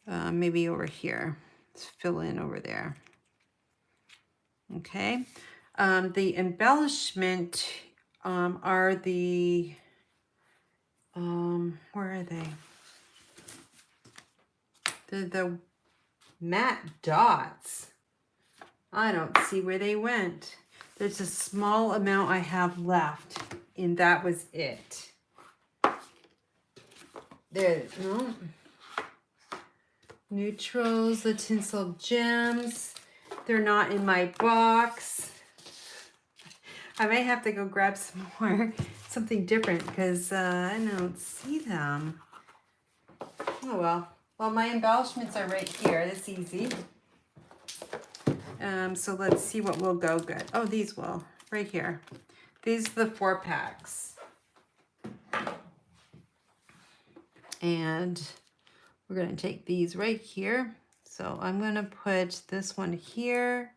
maybe over here. Let's fill in over there. Okay, the embellishment are the, where are they? The matte dots. I don't see where they went. There's a small amount I have left, and that was it. There, no. Neutrals, the tinsel gems. They're not in my box. I may have to go grab some more, something different, because I don't see them. Oh well. Well, my embellishments are right here. That's easy. So let's see what will go good. Oh, these will. Right here. These are the 4-packs. And we're going to take these right here. So I'm going to put this one here.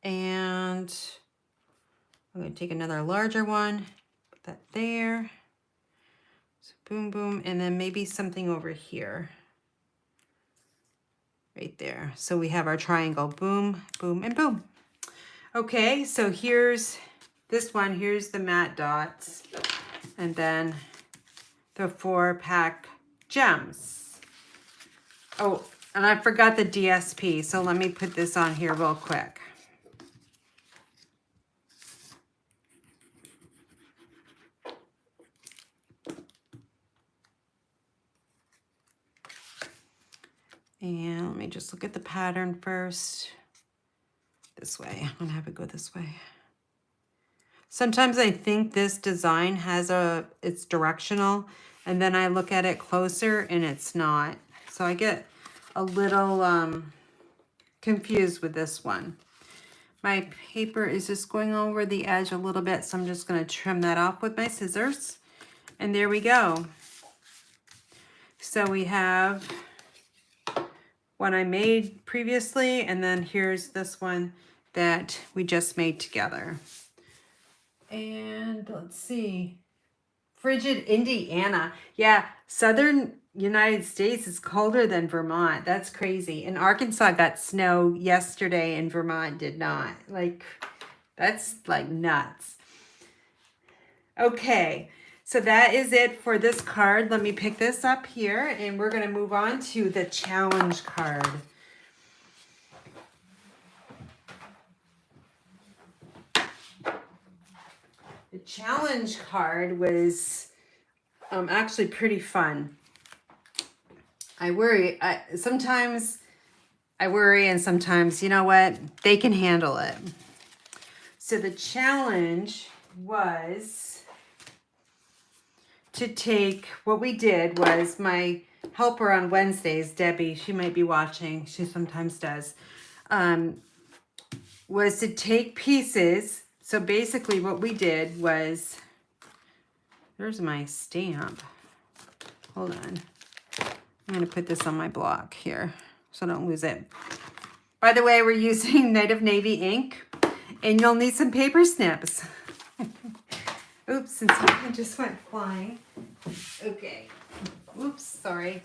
And I'm going to take another larger one. Put that there. So boom, boom. And then maybe something over here. Right there. So we have our triangle. Boom, boom, and boom. Okay, so here's this one. Here's the matte dots. And then the 4-pack gems. Oh, and I forgot the DSP. So let me put this on here real quick. And let me just look at the pattern first. This way. I'm going to have it go this way. Sometimes I think this design has it's directional, and then I look at it closer and it's not. So I get a little confused with this one. My paper is just going over the edge a little bit, so I'm just going to trim that off with my scissors. And there we go. So we have one I made previously, and then here's this one that we just made together. And let's see, frigid Indiana. Yeah, southern United States is colder than Vermont. That's crazy. And Arkansas got snow yesterday and Vermont did not. Like, that's like nuts. Okay, so that is it for this card. Let me pick this up here and we're going to move on to the challenge card. The challenge card was actually pretty fun. I worry. Sometimes I worry, and sometimes, you know what? They can handle it. So the challenge was to take, what we did was my helper on Wednesdays, Debbie, she might be watching, she sometimes does, was to take pieces. So basically what we did was, there's my stamp. Hold on. I'm going to put this on my block here so I don't lose it. By the way, we're using Night of Navy ink, and you'll need some paper snips. Oops, and something just went flying. Okay. Oops, sorry.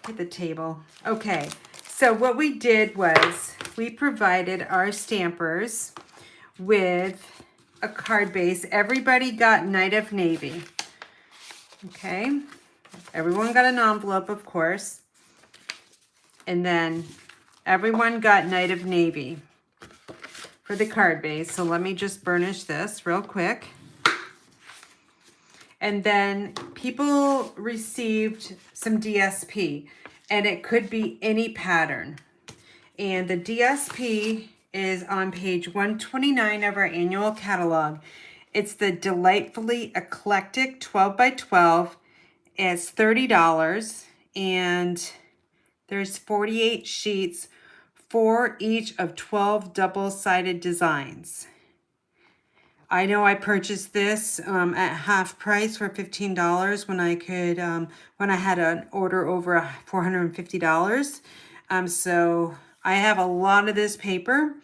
Hit the table. Okay, so what we did was we provided our stampers with a card base. Everybody got Night of Navy. Okay. Everyone got an envelope, of course. And then everyone got Night of Navy for the card base. So let me just burnish this real quick. And then people received some DSP, and it could be any pattern. And the DSP is on page 129 of our annual catalog. It's the Delightfully Eclectic 12 by 12. It's $30, and there's 48 sheets for each of 12 double-sided designs. I know I purchased this at half price for $15 when I could, when I had an order over $450. So I have a lot of this paper,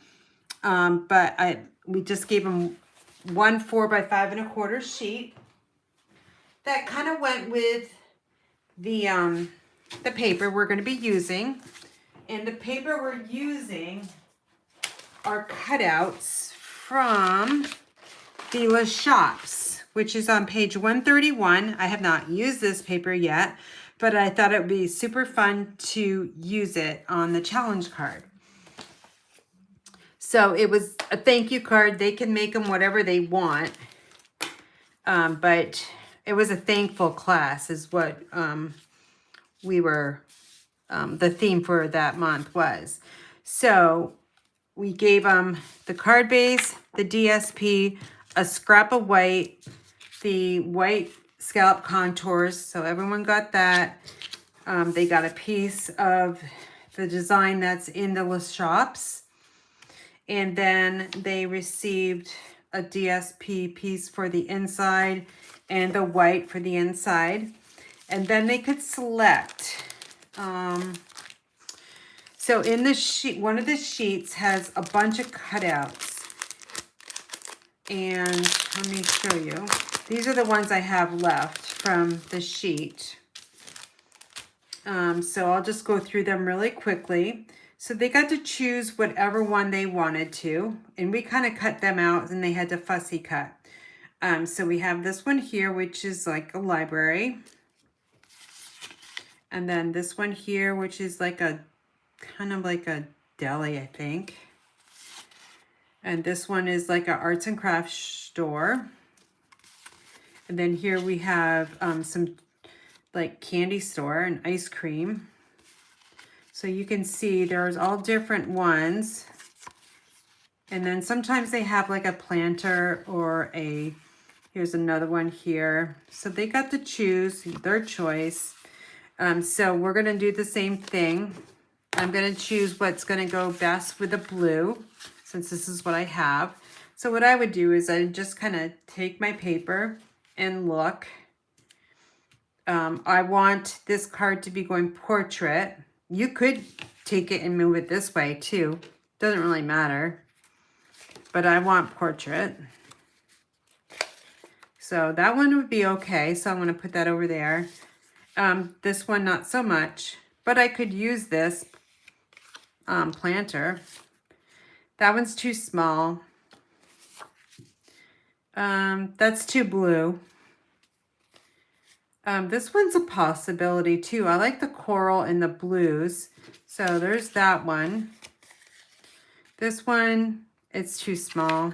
but we just gave them one 4 by 5 1/4 sheet that kind of went with the paper we're going to be using. And the paper we're using are cutouts from Thila's Shops, which is on page 131. I have not used this paper yet, but I thought it would be super fun to use it on the challenge card. So it was a thank you card. They can make them whatever they want, but it was a thankful class is what we were, the theme for that month was. So we gave them the card base, the DSP, a scrap of white, the white scallop contours. So everyone got that. They got a piece of the design that's in the shops. And then they received a DSP piece for the inside and the white for the inside. And then they could select. So in the sheet, one of the sheets has a bunch of cutouts. And let me show you. These are the ones I have left from the sheet. So I'll just go through them really quickly. So they got to choose whatever one they wanted to, and we kind of cut them out and they had to fussy cut. So we have this one here, which is like a library. And then this one here, which is like a, kind of like a deli, I think. And this one is like an arts and crafts store. And then here we have some like candy store and ice cream. So you can see there's all different ones. And then sometimes they have like a planter or a, here's another one here. So they got to choose their choice. So we're gonna do the same thing. I'm gonna choose what's gonna go best with the blue, since this is what I have. So what I would do is I just kind of take my paper and look. I want this card to be going portrait. You could take it and move it this way too. Doesn't really matter. But I want portrait. So that one would be okay. So I'm going to put that over there. This one, not so much. But I could use this planter. That one's too small. That's too blue. This one's a possibility too. I like the coral and the blues. So there's that one. This one, it's too small.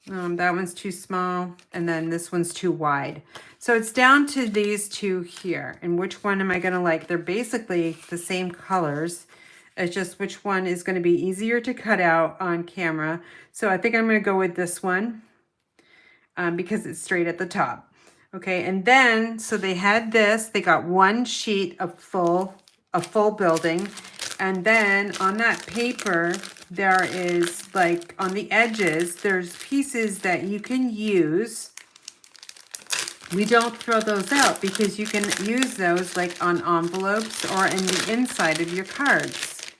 That one's too small. And then this one's too wide. So it's down to these two here. And which one am I going to like? They're basically the same colors. It's just which one is going to be easier to cut out on camera. So I think I'm going to go with this one because it's straight at the top. Okay, and then, so they had this, they got one sheet of a full building, and then on that paper, there is like, on the edges, there's pieces that you can use. We don't throw those out because you can use those like on envelopes or in the inside of your cards.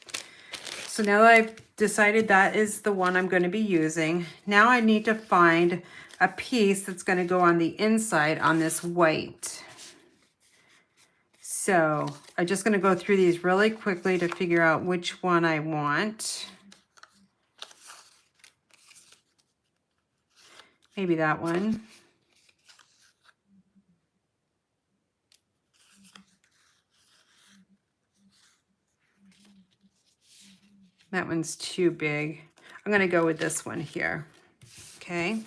So now that I've decided that is the one I'm going to be using, now I need to find a piece that's going to go on the inside on this white. So I'm just going to go through these really quickly to figure out which one I want. Maybe that one. That one's too big. I'm going to go with this one here. Okay.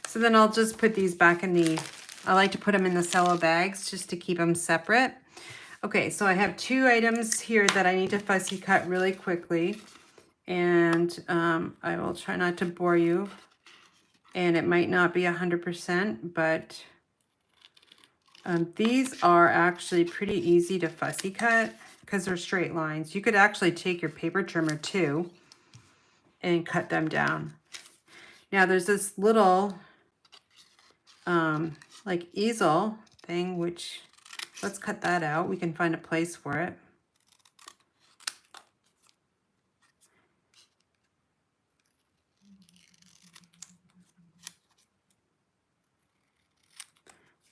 So then I'll just put these back in the, I like to put them in the cello bags just to keep them separate. Okay, so I have two items here that I need to fussy cut really quickly. And I will try not to bore you. And it might not be 100%, but these are actually pretty easy to fussy cut because they're straight lines. You could actually take your paper trimmer too and cut them down. Now there's this little like easel thing, which let's cut that out. We can find a place for it.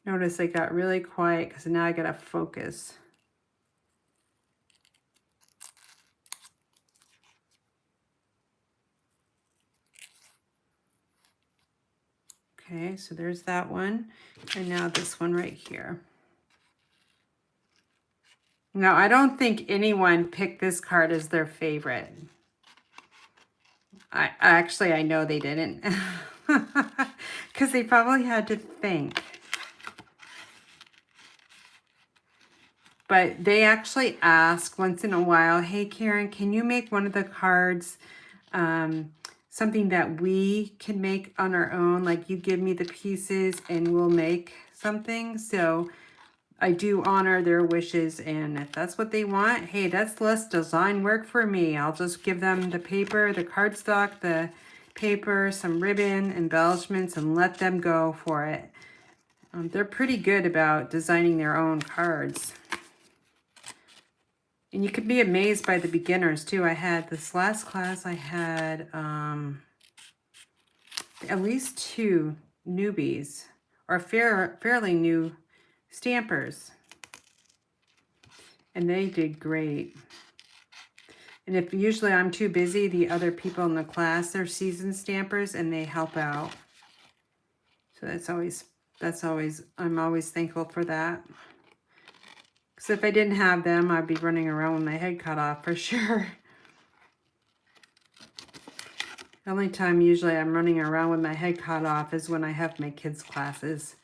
Notice I got really quiet because now I gotta focus. Okay, so there's that one. And now this one right here. Now, I don't think anyone picked this card as their favorite. I know they didn't. Because they probably had to think. But they actually ask once in a while, hey, Karen, can you make one of the cards something that we can make on our own? Like you give me the pieces and we'll make something. So I do honor their wishes, and if that's what they want, hey, that's less design work for me. I'll just give them the paper, the cardstock, the paper, some ribbon, embellishments, and let them go for it. They're pretty good about designing their own cards. And you could be amazed by the beginners too. I had this last class, I had at least 2 newbies, or fairly new stampers. And they did great. And if usually I'm too busy, the other people in the class, they're seasoned stampers and they help out. So I'm always thankful for that. Because if I didn't have them, I'd be running around with my head cut off for sure. The only time usually I'm running around with my head cut off is when I have my kids' classes.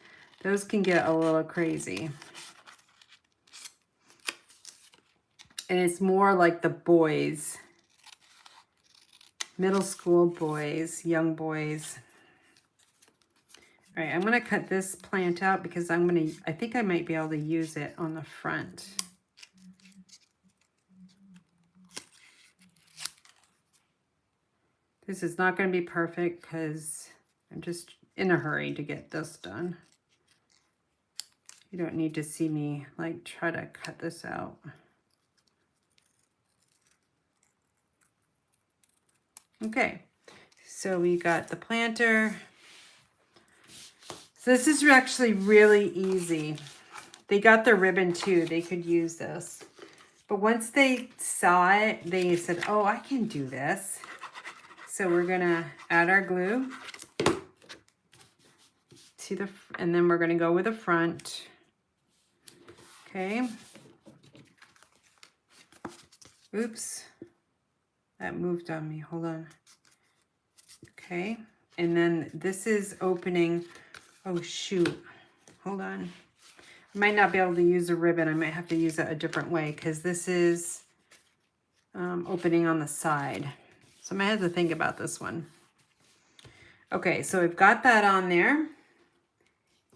Those can get a little crazy. And it's more like the boys, middle school boys, young boys. All right, I'm gonna cut this plant out because I think I might be able to use it on the front. This is not gonna be perfect because I'm just in a hurry to get this done. You don't need to see me like try to cut this out. Okay, so we got the planter. So this is actually really easy. They got the ribbon too. They could use this. But once they saw it, they said, oh, I can do this. So we're gonna add our glue to and then we're gonna go with the front. Okay. Oops. That moved on me, hold on. Okay, and then this is opening, oh shoot, hold on. I might not be able to use a ribbon, I might have to use it a different way because this is opening on the side. So I might have to think about this one. Okay, so we've got that on there.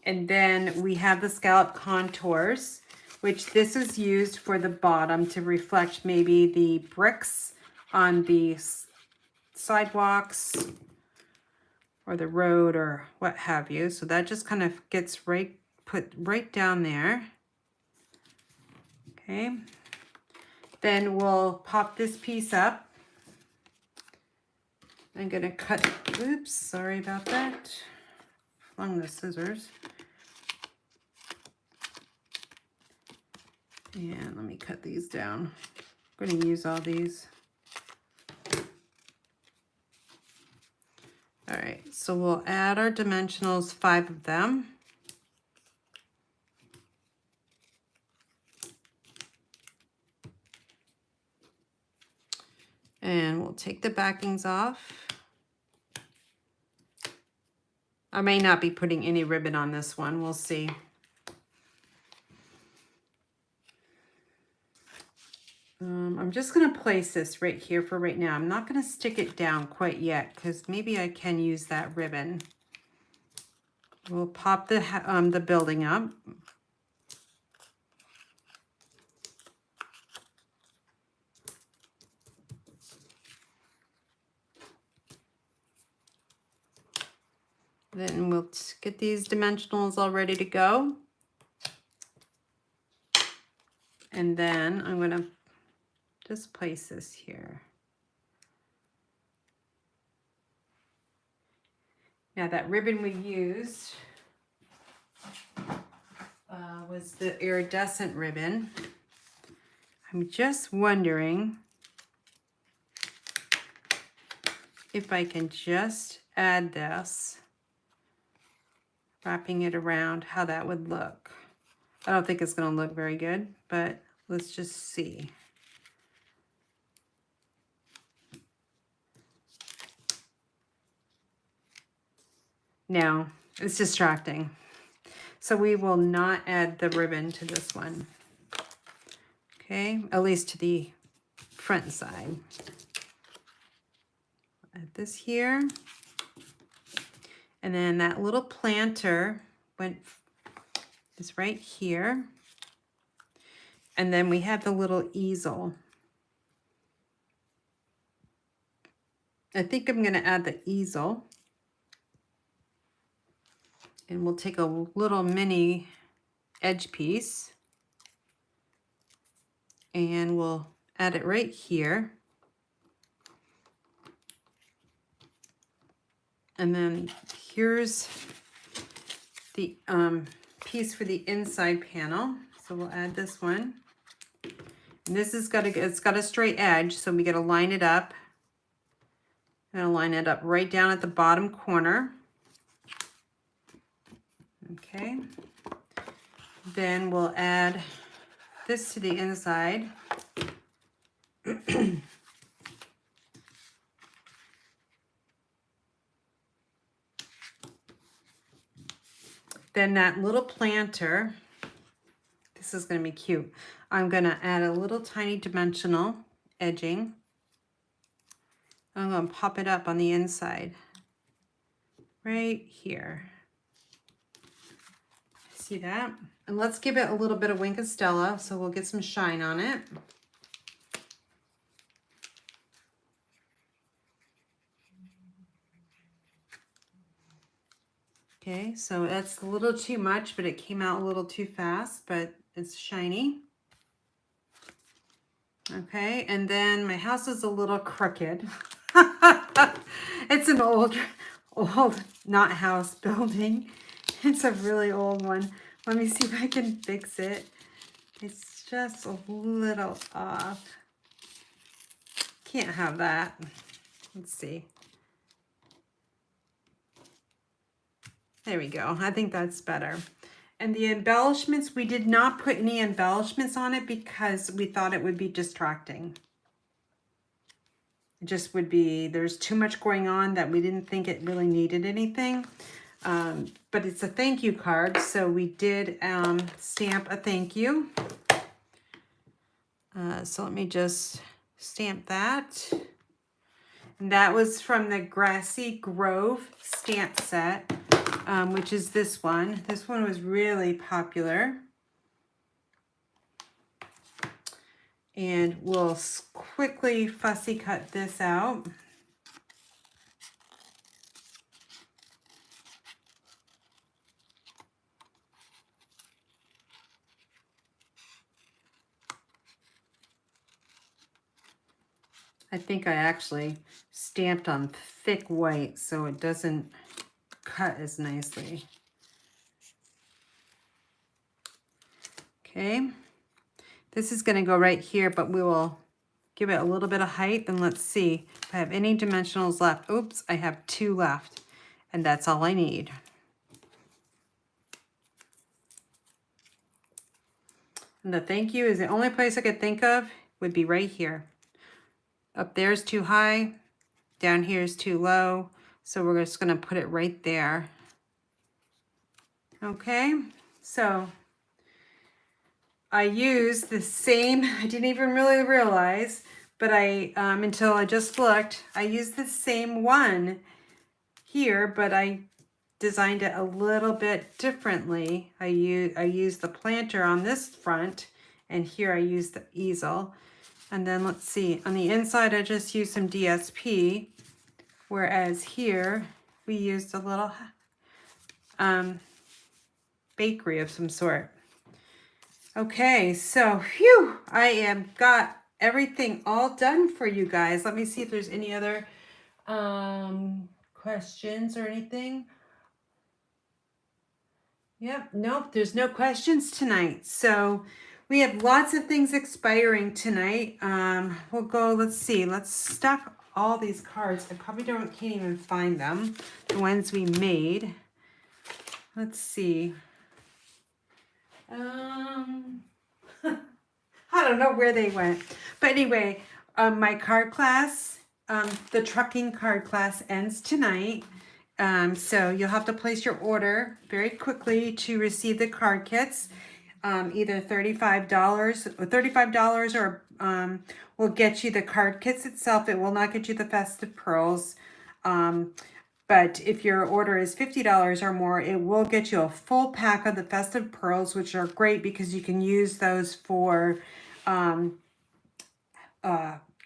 And then we have the scallop contours, which this is used for the bottom to reflect maybe the bricks on the sidewalks or the road or what have you. So that just kind of gets put right down there. Okay. Then we'll pop this piece up. I'm gonna cut, oops, sorry about that. Flung the scissors. And let me cut these down. I'm gonna use all these. All right, so we'll add our dimensionals, 5 of them. And we'll take the backings off. I may not be putting any ribbon on this one, we'll see. I'm just gonna place this right here for right now. I'm not gonna stick it down quite yet because maybe I can use that ribbon. We'll pop the building up. Then we'll get these dimensionals all ready to go. And then I'm gonna just place this here. Now that ribbon we used was the iridescent ribbon. I'm just wondering if I can just add this, wrapping it around, how that would look. I don't think it's gonna look very good, but let's just see. No, it's distracting. So we will not add the ribbon to this one. Okay, at least to the front side. Add this here. And then that little planter is right here. And then we have the little easel. I think I'm going to add the easel. And we'll take a little mini edge piece. And we'll add it right here. And then here's the piece for the inside panel. So we'll add this one. And this is it's got a straight edge, so we got to line it up. I'm going to line it up right down at the bottom corner. Okay. Then we'll add this to the inside. Then that little planter, this is going to be cute. I'm going to add a little tiny dimensional edging. I'm going to pop it up on the inside, right here. See that? And let's give it a little bit of Wink of Stella, so we'll get some shine on it. Okay, so that's a little too much, but it came out a little too fast, but it's shiny. Okay, and then my house is a little crooked. It's an old, not house, building. It's a really old one. Let me see if I can fix it. It's just a little off. Can't have that. Let's see. There we go. I think that's better. And the embellishments, we did not put any embellishments on it because we thought it would be distracting. It just would be, there's too much going on that we didn't think it really needed anything. But it's a thank you card, so we did stamp a thank you. So let me just stamp that. And that was from the Grassy Grove stamp set. Which is this one. This one was really popular. And we'll quickly fussy cut this out. I think I actually stamped on thick white so it doesn't cut as nicely. Okay, this is going to go right here, but we will give it a little bit of height, and let's see if I have any dimensionals left. Oops, I have 2 left, and that's all I need. And the thank you is the only place I could think of would be right here. Up there is too high, down here is too low. So we're just going to put it right there. Okay, so I used the same, I didn't even really realize, but until I just looked, I used the same one here, but I designed it a little bit differently. I used the planter on this front, and here I used the easel. And then let's see, on the inside I just used some DSP. Whereas here, we used a little bakery of some sort. Okay, so phew, I am got everything all done for you guys. Let me see if there's any other questions or anything. Yep, nope, there's no questions tonight. So we have lots of things expiring tonight. We'll go, let's see, let's stuff all these cards. I probably can't even find them, the ones we made. Let's see. I don't know where they went, but anyway, my card class, the trucking card class ends tonight. So you'll have to place your order very quickly to receive the card kits. either $35 or will get you the card kits itself. It will not get you the festive pearls. But if your order is $50 or more, it will get you a full pack of the festive pearls, which are great because you can use those for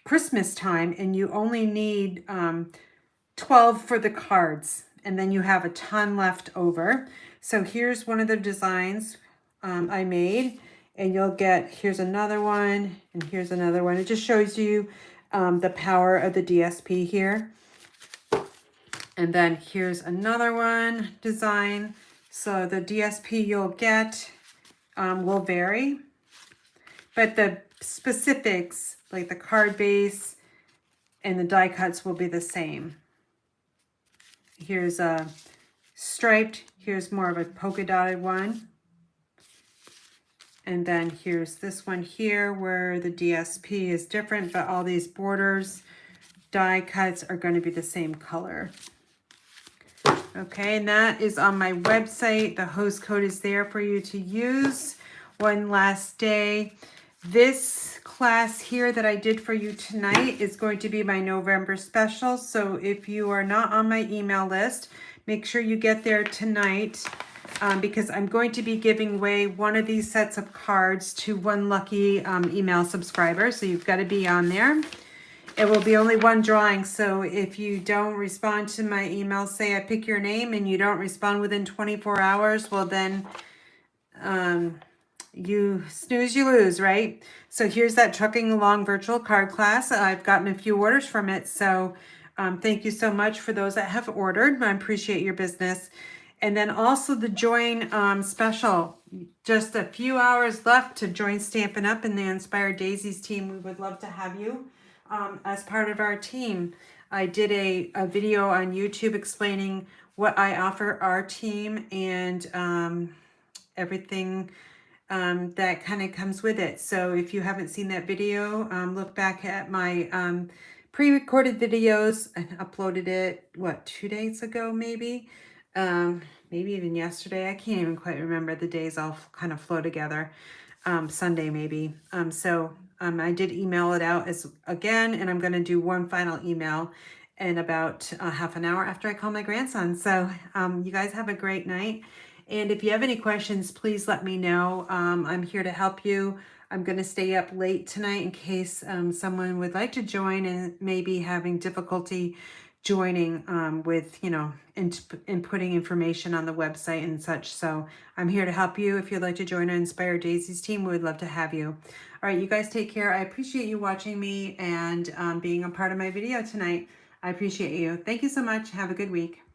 Christmas time, and you only need 12 for the cards, and then you have a ton left over. So here's one of the designs I made, and you'll get, here's another one, and here's another one. It just shows you the power of the DSP here. And then here's another one design. So the DSP you'll get will vary, but the specifics, like the card base and the die cuts, will be the same. Here's a striped, here's more of a polka dotted one. And then here's this one here where the DSP is different, but all these borders, die cuts are going to be the same color. Okay, and that is on my website. The host code is there for you to use. One last day. This class here that I did for you tonight is going to be my November special. So if you are not on my email list, make sure you get there tonight because I'm going to be giving away one of these sets of cards to one lucky email subscriber. So you've got to be on there. It will be only one drawing. So if you don't respond to my email, say I pick your name and you don't respond within 24 hours, well then you snooze, you lose, right? So here's that Trucking Along virtual card class. I've gotten a few orders from it. So thank you so much for those that have ordered. I appreciate your business. And then also the join special, just a few hours left to join Stampin' Up! In the Inspired Daisies team. We would love to have you as part of our team. I did a video on YouTube explaining what I offer our team and everything that kind of comes with it. So if you haven't seen that video, look back at my pre-recorded videos. I uploaded it, what, 2 days ago maybe? Maybe even yesterday. I can't even quite remember. The days all kind of flow together. Sunday maybe. I did email it out again, and I'm going to do one final email in about half an hour after I call my grandson. So you guys have a great night. And if you have any questions, please let me know. I'm here to help you. I'm going to stay up late tonight in case someone would like to join and maybe having difficulty joining with, inputting information on the website and such. So I'm here to help you. If you'd like to join our Inspired Daisies team, we would love to have you. All right, you guys take care. I appreciate you watching me and being a part of my video tonight. I appreciate you. Thank you so much. Have a good week.